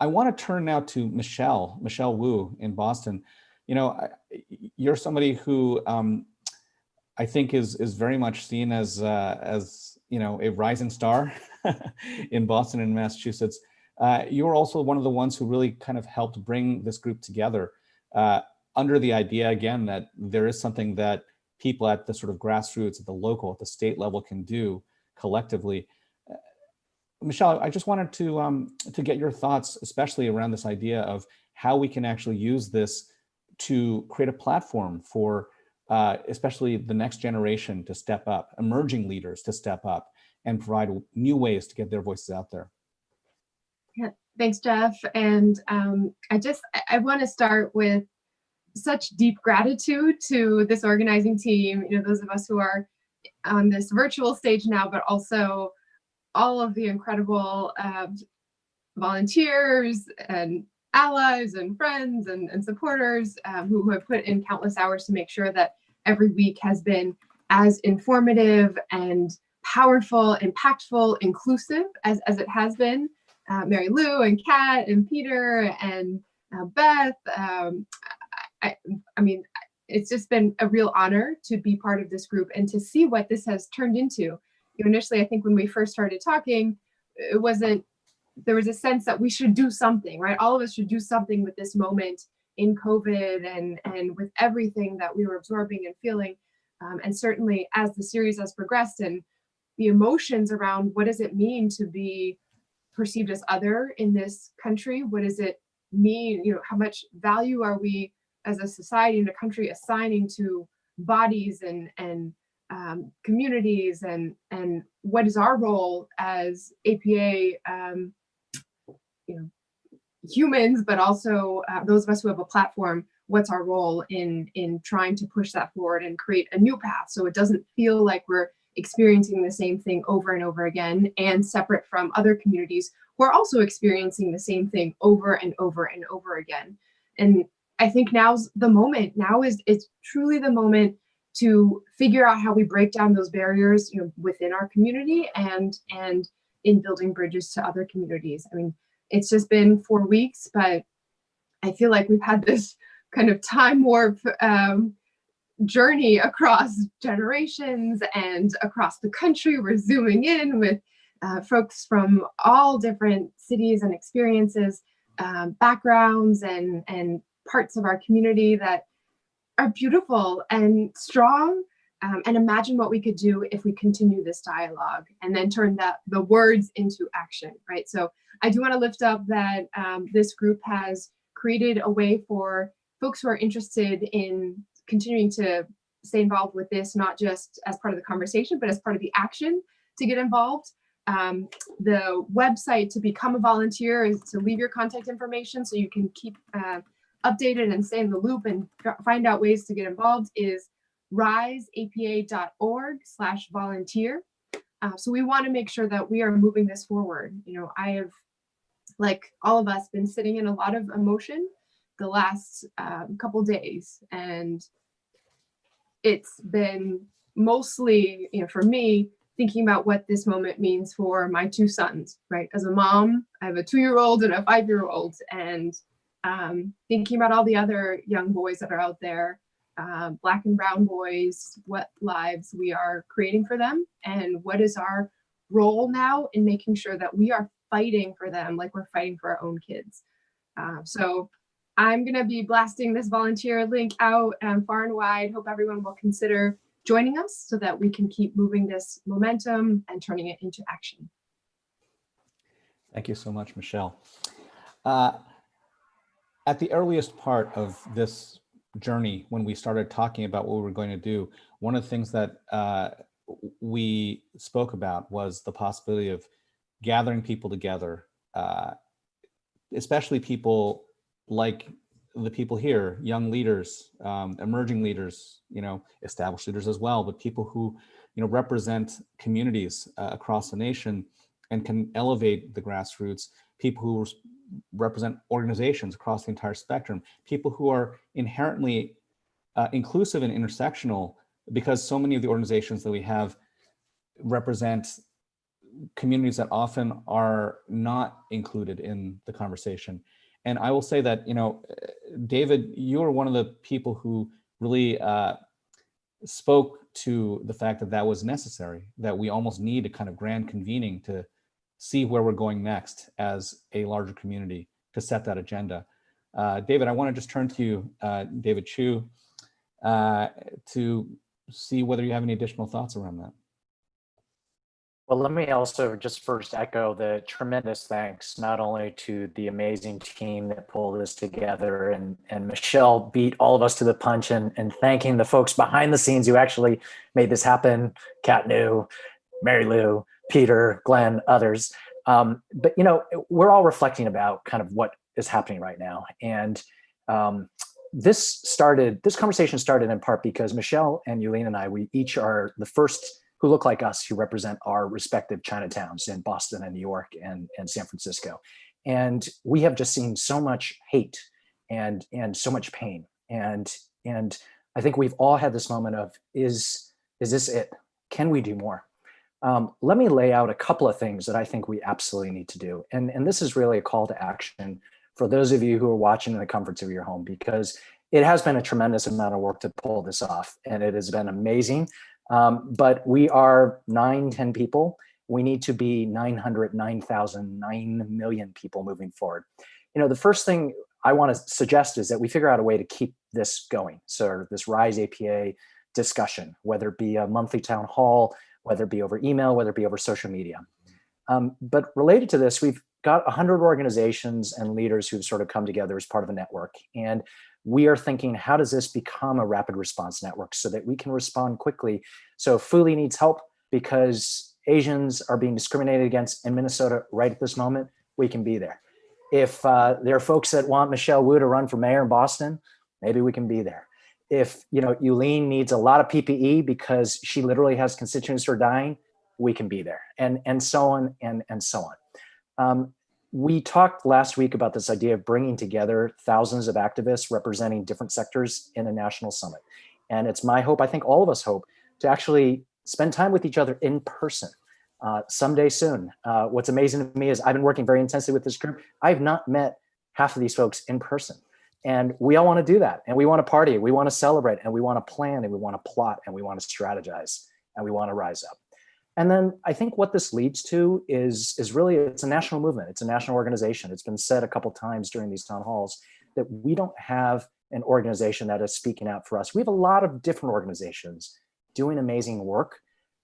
want to turn now to Michelle Wu in Boston. You're somebody who I think is very much seen as a rising star in Boston and Massachusetts. you're also one of the ones who really kind of helped bring this group together under the idea, again, that there is something that people at the sort of grassroots, at the local, at the state level can do collectively. Michelle, I just wanted to get your thoughts, especially around this idea of how we can actually use this to create a platform for especially the next generation to step up, emerging leaders to step up and provide new ways to get their voices out there. Yeah, thanks, Jeff. And I want to start with such deep gratitude to this organizing team, those of us who are on this virtual stage now, but also all of the incredible volunteers and allies and friends and supporters who have put in countless hours to make sure that every week has been as informative and powerful, impactful, inclusive as it has been. Mary Lou and Kat and Peter and Beth. I mean, it's just been a real honor to be part of this group and to see what this has turned into. Initially, I think when we first started talking, there was a sense that we should do something, right? All of us should do something with this moment in COVID and with everything that we were absorbing and feeling. And certainly as the series has progressed and the emotions around what does it mean to be perceived as other in this country? What does it mean? How much value are we as a society and a country assigning to bodies and communities, and what is our role as APA humans, but also those of us who have a platform? What's our role in trying to push that forward and create a new path so it doesn't feel like we're experiencing the same thing over and over again, and separate from other communities who are also experiencing the same thing over and over and over again. And I think now's the moment. It's truly the moment to figure out how we break down those barriers, within our community and in building bridges to other communities. I mean, it's just been 4 weeks, but I feel like we've had this kind of time warp journey across generations and across the country. We're zooming in with folks from all different cities and experiences, backgrounds and parts of our community that are beautiful and strong, and imagine what we could do if we continue this dialogue and then turn the words into action, right? So I do want to lift up that this group has created a way for folks who are interested in continuing to stay involved with this, not just as part of the conversation, but as part of the action to get involved. The website to become a volunteer is to leave your contact information so you can keep updated and stay in the loop and find out ways to get involved, is riseapa.org/volunteer. So we want to make sure that we are moving this forward. I have, like all of us, been sitting in a lot of emotion the last couple days, and it's been mostly, for me, thinking about what this moment means for my two sons, right? As a mom, I have a 2-year-old and a 5-year-old, and thinking about all the other young boys that are out there, Black and brown boys, what lives we are creating for them, and what is our role now in making sure that we are fighting for them like we're fighting for our own kids. So I'm going to be blasting this volunteer link out far and wide. Hope everyone will consider joining us so that we can keep moving this momentum and turning it into action. Thank you so much, Michelle. At the earliest part of this journey, when we started talking about what we were going to do, one of the things that we spoke about was the possibility of gathering people together, especially people like the people here, young leaders, emerging leaders, established leaders as well, but people who, represent communities across the nation and can elevate the grassroots, people who represent organizations across the entire spectrum, people who are inherently inclusive and intersectional, because so many of the organizations that we have represent communities that often are not included in the conversation. And I will say that, David, you are one of the people who really spoke to the fact that that was necessary, that we almost need a kind of grand convening to see where we're going next as a larger community to set that agenda. David, I want to just turn to you, David Chu, to see whether you have any additional thoughts around that. Well, let me also just first echo the tremendous thanks, not only to the amazing team that pulled this together, and Michelle beat all of us to the punch, and thanking the folks behind the scenes who actually made this happen, Kat New, Mary Lou, Peter, Glenn, others. But, you know, we're all reflecting about kind of what is happening right now. And this conversation started in part because Michelle and Yulene and I, we each are the first who look like us, who represent our respective Chinatowns in Boston and New York and San Francisco. And we have just seen so much hate and so much pain. And I think we've all had this moment of, is this it? Can we do more? Let me lay out a couple of things that I think we absolutely need to do. And this is really a call to action for those of you who are watching in the comforts of your home, because it has been a tremendous amount of work to pull this off, and it has been amazing. But we are 10 people. We need to be 900, 9,000, 9 million people moving forward. You know, the first thing I want to suggest is that we figure out a way to keep this going. So this RISE APA discussion, whether it be a monthly town hall, whether it be over email, whether it be over social media. But related to this, we've got 100 organizations and leaders who've sort of come together as part of a network. And we are thinking, how does this become a rapid response network so that we can respond quickly? So if Fuli needs help because Asians are being discriminated against in Minnesota right at this moment, we can be there. If there are folks that want Michelle Wu to run for mayor in Boston, maybe we can be there. If, you know, Yulene needs a lot of PPE because she literally has constituents who are dying, we can be there, and so on and so on. We talked last week about this idea of bringing together thousands of activists representing different sectors in a national summit. And it's my hope, I think all of us hope, to actually spend time with each other in person someday soon. What's amazing to me is I've been working very intensely with this group. I've not met half of these folks in person. And we all want to do that. And we want to party, we want to celebrate, and we want to plan, and we want to plot, and we want to strategize, and we want to rise up. And then I think what this leads to is really, it's a national movement. It's a national organization. It's been said a couple of times during these town halls that we don't have an organization that is speaking out for us. We have a lot of different organizations doing amazing work,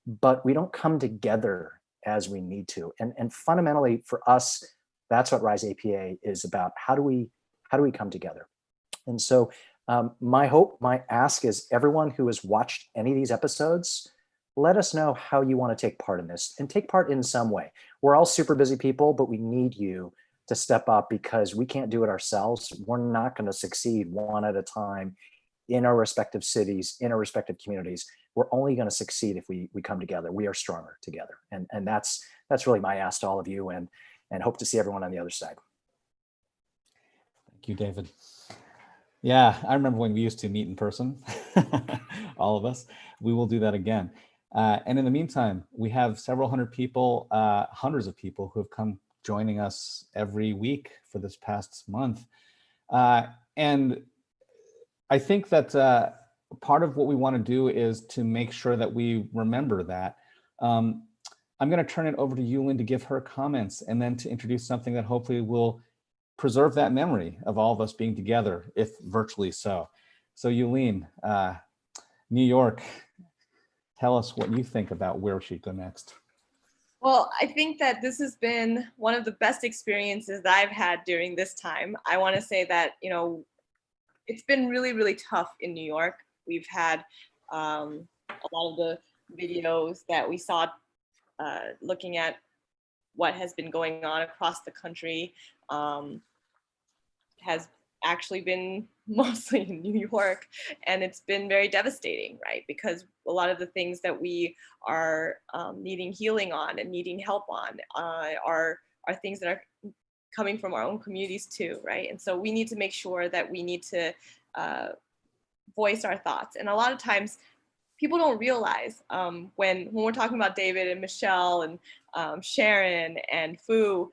but we don't come together as we need to. And fundamentally for us, that's what RISE APA is about. How do we come together? And so my hope, my ask is everyone who has watched any of these episodes, let us know how you want to take part in this, and take part in some way. We're all super busy people, but we need you to step up because we can't do it ourselves. We're not going to succeed one at a time in our respective cities, in our respective communities. We're only going to succeed if we come together. We are stronger together. And that's really my ask to all of you, and hope to see everyone on the other side. Thank you, David. Yeah, I remember when we used to meet in person, all of us. We will do that again. And in the meantime, we have several hundred people, hundreds of people who have come joining us every week for this past month. And I think that part of what we want to do is to make sure that we remember that. I'm going to turn it over to Yulene to give her comments, and then to introduce something that hopefully will preserve that memory of all of us being together, if virtually so. So Yulene, New York, tell us what you think about where we should go next. Well, I think that this has been one of the best experiences that I've had during this time. I want to say that, you know, it's been really, really tough in New York. We've had a lot of the videos that we saw looking at what has been going on across the country has actually been mostly in New York, and it's been very devastating, right? Because a lot of the things that we are needing healing on and needing help on are things that are coming from our own communities too, right? And so we need to make sure that we need to voice our thoughts. And a lot of times people don't realize when we're talking about David and Michelle and Sharon and Fu,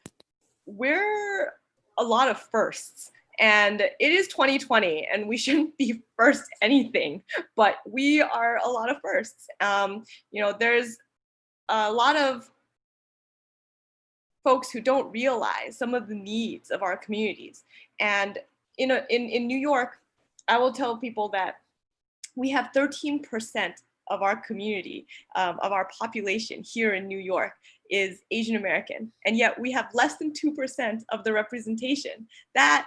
we're a lot of firsts. And it is 2020 and we shouldn't be first anything, but we are a lot of firsts. You know, there's a lot of folks who don't realize some of the needs of our communities. And in New York, I will tell people that we have 13% of our community, of our population here in New York is Asian American, and yet we have less than 2% of the representation. That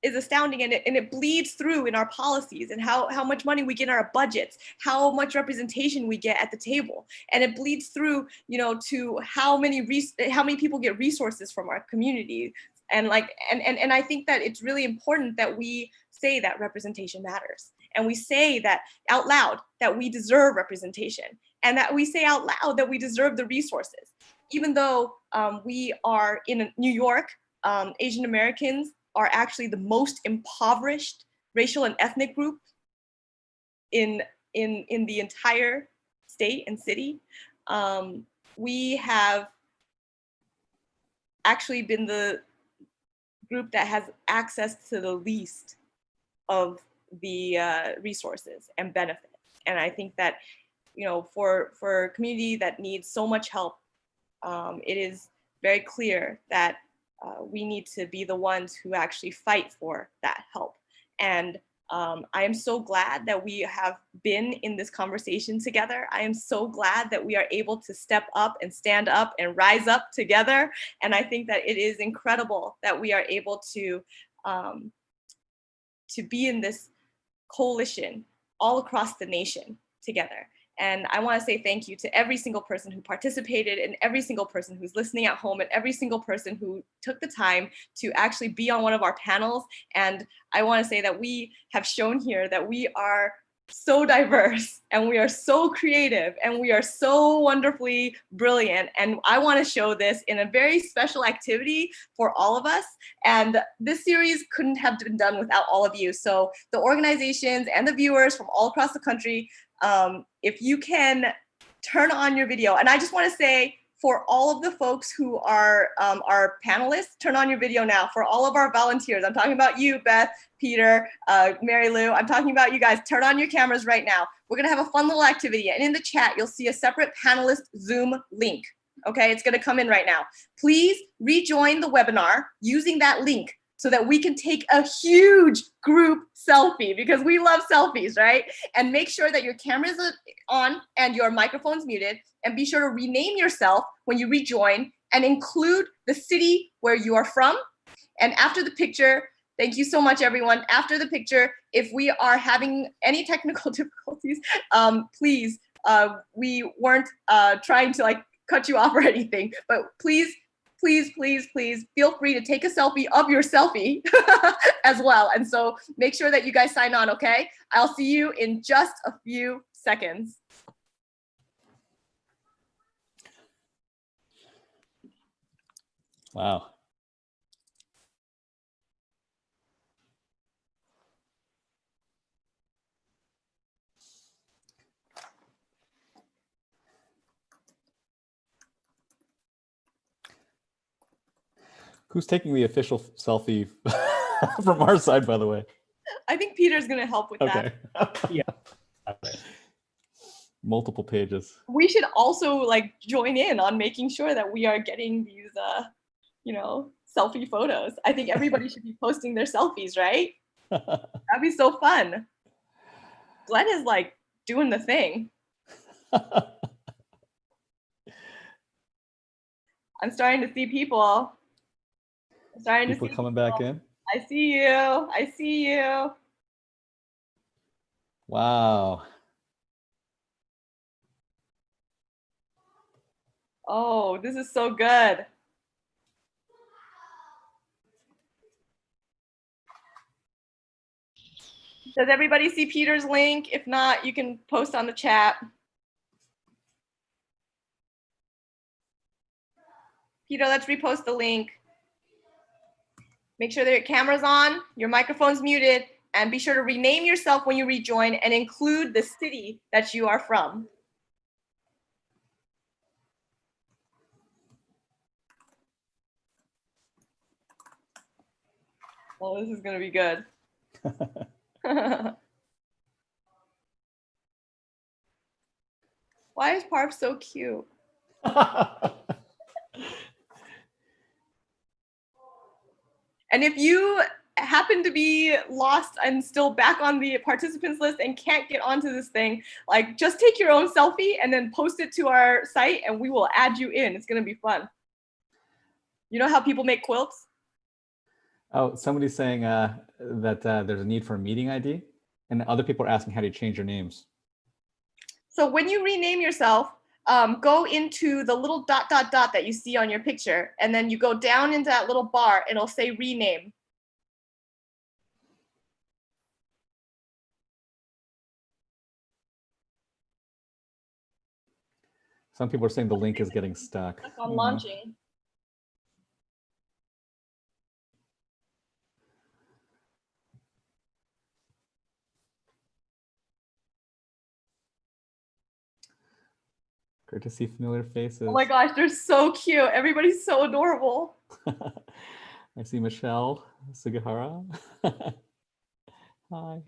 is astounding, and it bleeds through in our policies and how much money we get in our budgets, how much representation we get at the table, and it bleeds through, you know, to how many people get resources from our community. And I think that it's really important that we say that representation matters, and we say that out loud that we deserve representation, and that we say out loud that we deserve the resources. Even though we are in New York, Asian Americans are actually the most impoverished racial and ethnic group in the entire state and city. We have actually been the group that has access to the least of the resources and benefits. And I think that, you know, for a community that needs so much help, it is very clear that we need to be the ones who actually fight for that help. And I am so glad that we have been in this conversation together. I am so glad that we are able to step up and stand up and rise up together. And I think that it is incredible that we are able to be in this coalition all across the nation together. And I want to say thank you to every single person who participated, and every single person who's listening at home, and every single person who took the time to actually be on one of our panels. And I want to say that we have shown here that we are so diverse, and we are so creative, and we are so wonderfully brilliant. And I want to show this in a very special activity for all of us. And this series couldn't have been done without all of you. So the organizations and the viewers from all across the country, if you can turn on your video, and I just want to say, for all of the folks who are our panelists, turn on your video now. For all of our volunteers, I'm talking about you, Beth, Peter, Mary Lou, I'm talking about you guys. Turn on your cameras right now. We're gonna have a fun little activity, and in the chat, you'll see a separate panelist Zoom link. Okay, it's gonna come in right now. Please rejoin the webinar using that link so that we can take a huge group selfie, because we love selfies, right? And make sure that your cameras are on and your microphone's muted, and be sure to rename yourself when you rejoin and include the city where you are from. And after the picture, thank you so much, everyone. After the picture, if we are having any technical difficulties, please, we weren't trying to like cut you off or anything, but please feel free to take a selfie of your selfie as well. And so make sure that you guys sign on, okay? I'll see you in just a few seconds. Wow. Who's taking the official selfie from our side, by the way? I think Peter's gonna help with that. Okay. Yeah. Multiple pages. We should also like join in on making sure that we are getting these, you know, selfie photos. I think everybody should be posting their selfies, right? That'd be so fun. Glenn is like doing the thing. I'm starting to see people. I'm starting People to see coming back in. I see you. I see you. Wow. Oh, this is so good. Does everybody see Peter's link? If not, you can post on the chat. Peter, let's repost the link. Make sure that your camera's on, your microphone's muted, and be sure to rename yourself when you rejoin and include the city that you are from. Oh, this is gonna be good. Why is Parv so cute? And if you happen to be lost and still back on the participants list and can't get onto this thing, like just take your own selfie and then post it to our site and we will add you in. It's gonna be fun. You know how people make quilts? Oh, somebody's saying that there's a need for a meeting ID, and other people are asking how do you change your names. So when you rename yourself, go into the little ... that you see on your picture, and then you go down into that little bar, and it'll say rename. Some people are saying the link is getting stuck. Click on launching. Great to see familiar faces. Oh my gosh, they're so cute. Everybody's so adorable. I see Michelle Sugihara. Hi.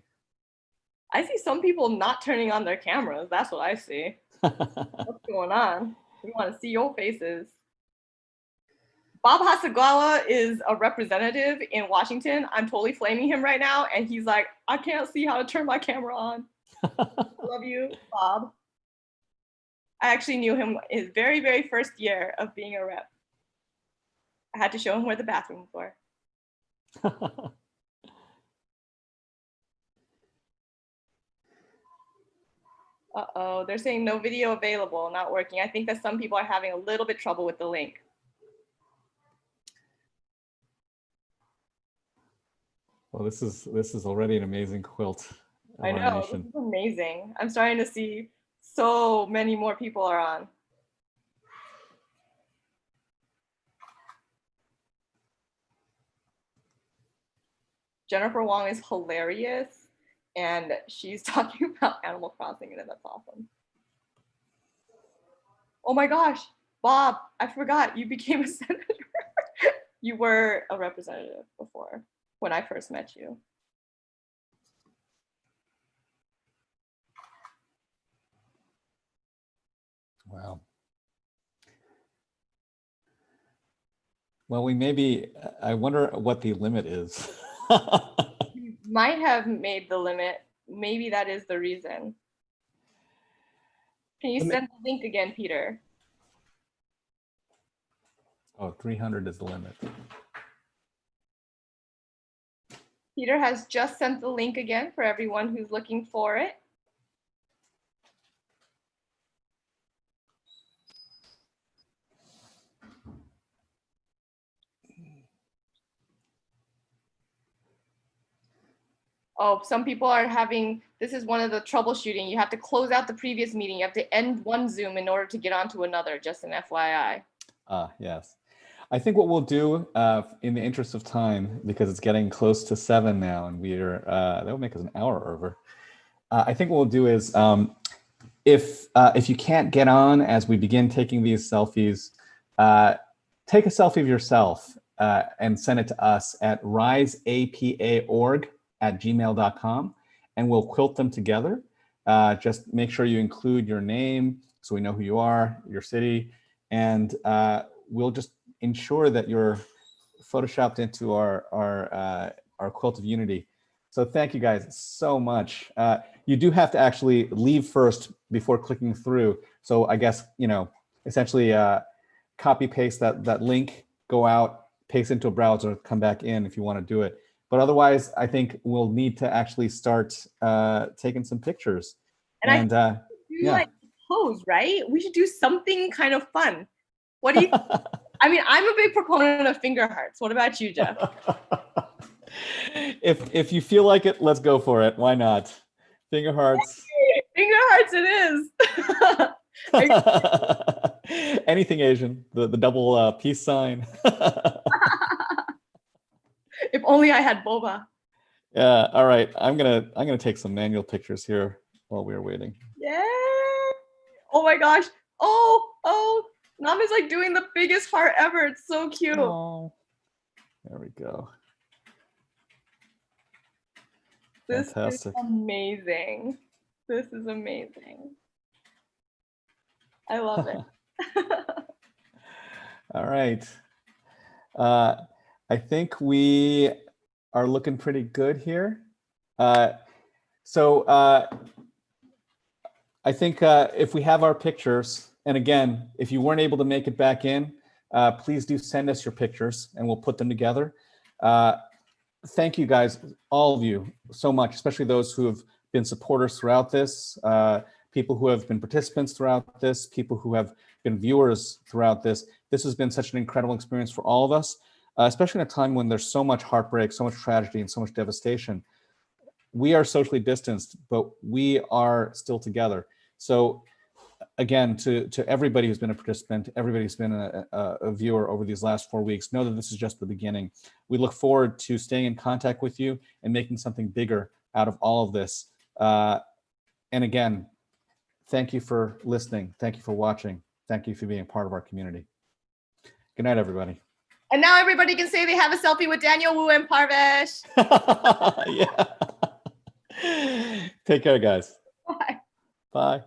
I see some people not turning on their cameras. That's what I see. What's going on? We want to see your faces. Bob Hasagawa is a representative in Washington. I'm totally flaming him right now. And he's like, I can't see how to turn my camera on. Love you, Bob. I actually knew him his very, very first year of being a rep. I had to show him where the bathrooms were. Uh-oh, they're saying no video available, not working. I think that some people are having a little bit trouble with the link. Well, this is already an amazing quilt. I know, this is amazing. I'm starting to see so many more people are on. Jennifer Wong is hilarious, and she's talking about Animal Crossing, and that's awesome. Oh my gosh, Bob, I forgot you became a senator. You were a representative before when I first met you. Wow. Well, we may be, I wonder what the limit is. You might have made the limit. Maybe that is the reason. Can you send the link again, Peter? Oh, 300 is the limit. Peter has just sent the link again for everyone who's looking for it. Oh, some people are having, this is one of the troubleshooting. You have to close out the previous meeting. You have to end one Zoom in order to get onto another, just an FYI. Yes. I think what we'll do in the interest of time, because it's getting close to 7 now and we're, that would make us an hour over. I think what we'll do is if you can't get on as we begin taking these selfies, take a selfie of yourself and send it to us at riseapa.org@gmail.com, and we'll quilt them together. Just make sure you include your name so we know who you are, your city, and we'll just ensure that you're photoshopped into our quilt of unity. So thank you guys so much. You do have to actually leave first before clicking through. So I guess, essentially copy paste that link, go out, paste into a browser, come back in if you want to do it. But otherwise, I think we'll need to actually start taking some pictures. And like pose, right? We should do something kind of fun. What do you? I mean, I'm a big proponent of finger hearts. What about you, Jeff? If you feel like it, let's go for it. Why not? Finger hearts. Finger hearts it is. Anything Asian. The double peace sign. If only I had boba. Yeah. All right. I'm gonna take some manual pictures here while we're waiting. Yay! Oh my gosh. Oh. Nami's like doing the biggest heart ever. It's so cute. Oh. There we go. This Fantastic. is amazing. This is amazing. I love it. All right. I think we are looking pretty good here. So I think if we have our pictures, and again, if you weren't able to make it back in, please do send us your pictures and we'll put them together. Thank you guys, all of you, so much, especially those who have been supporters throughout this, people who have been participants throughout this, people who have been viewers throughout this. This has been such an incredible experience for all of us, especially in a time when there's so much heartbreak, so much tragedy, and so much devastation. We are socially distanced, but we are still together. So again, to everybody who's been a participant, everybody who's been a viewer over these last 4 weeks, know that this is just the beginning. We look forward to staying in contact with you and making something bigger out of all of this. And again, thank you for listening. Thank you for watching. Thank you for being a part of our community. Good night, everybody. And now everybody can say they have a selfie with Daniel Wu and Parvesh. Yeah. Take care, guys. Bye. Bye.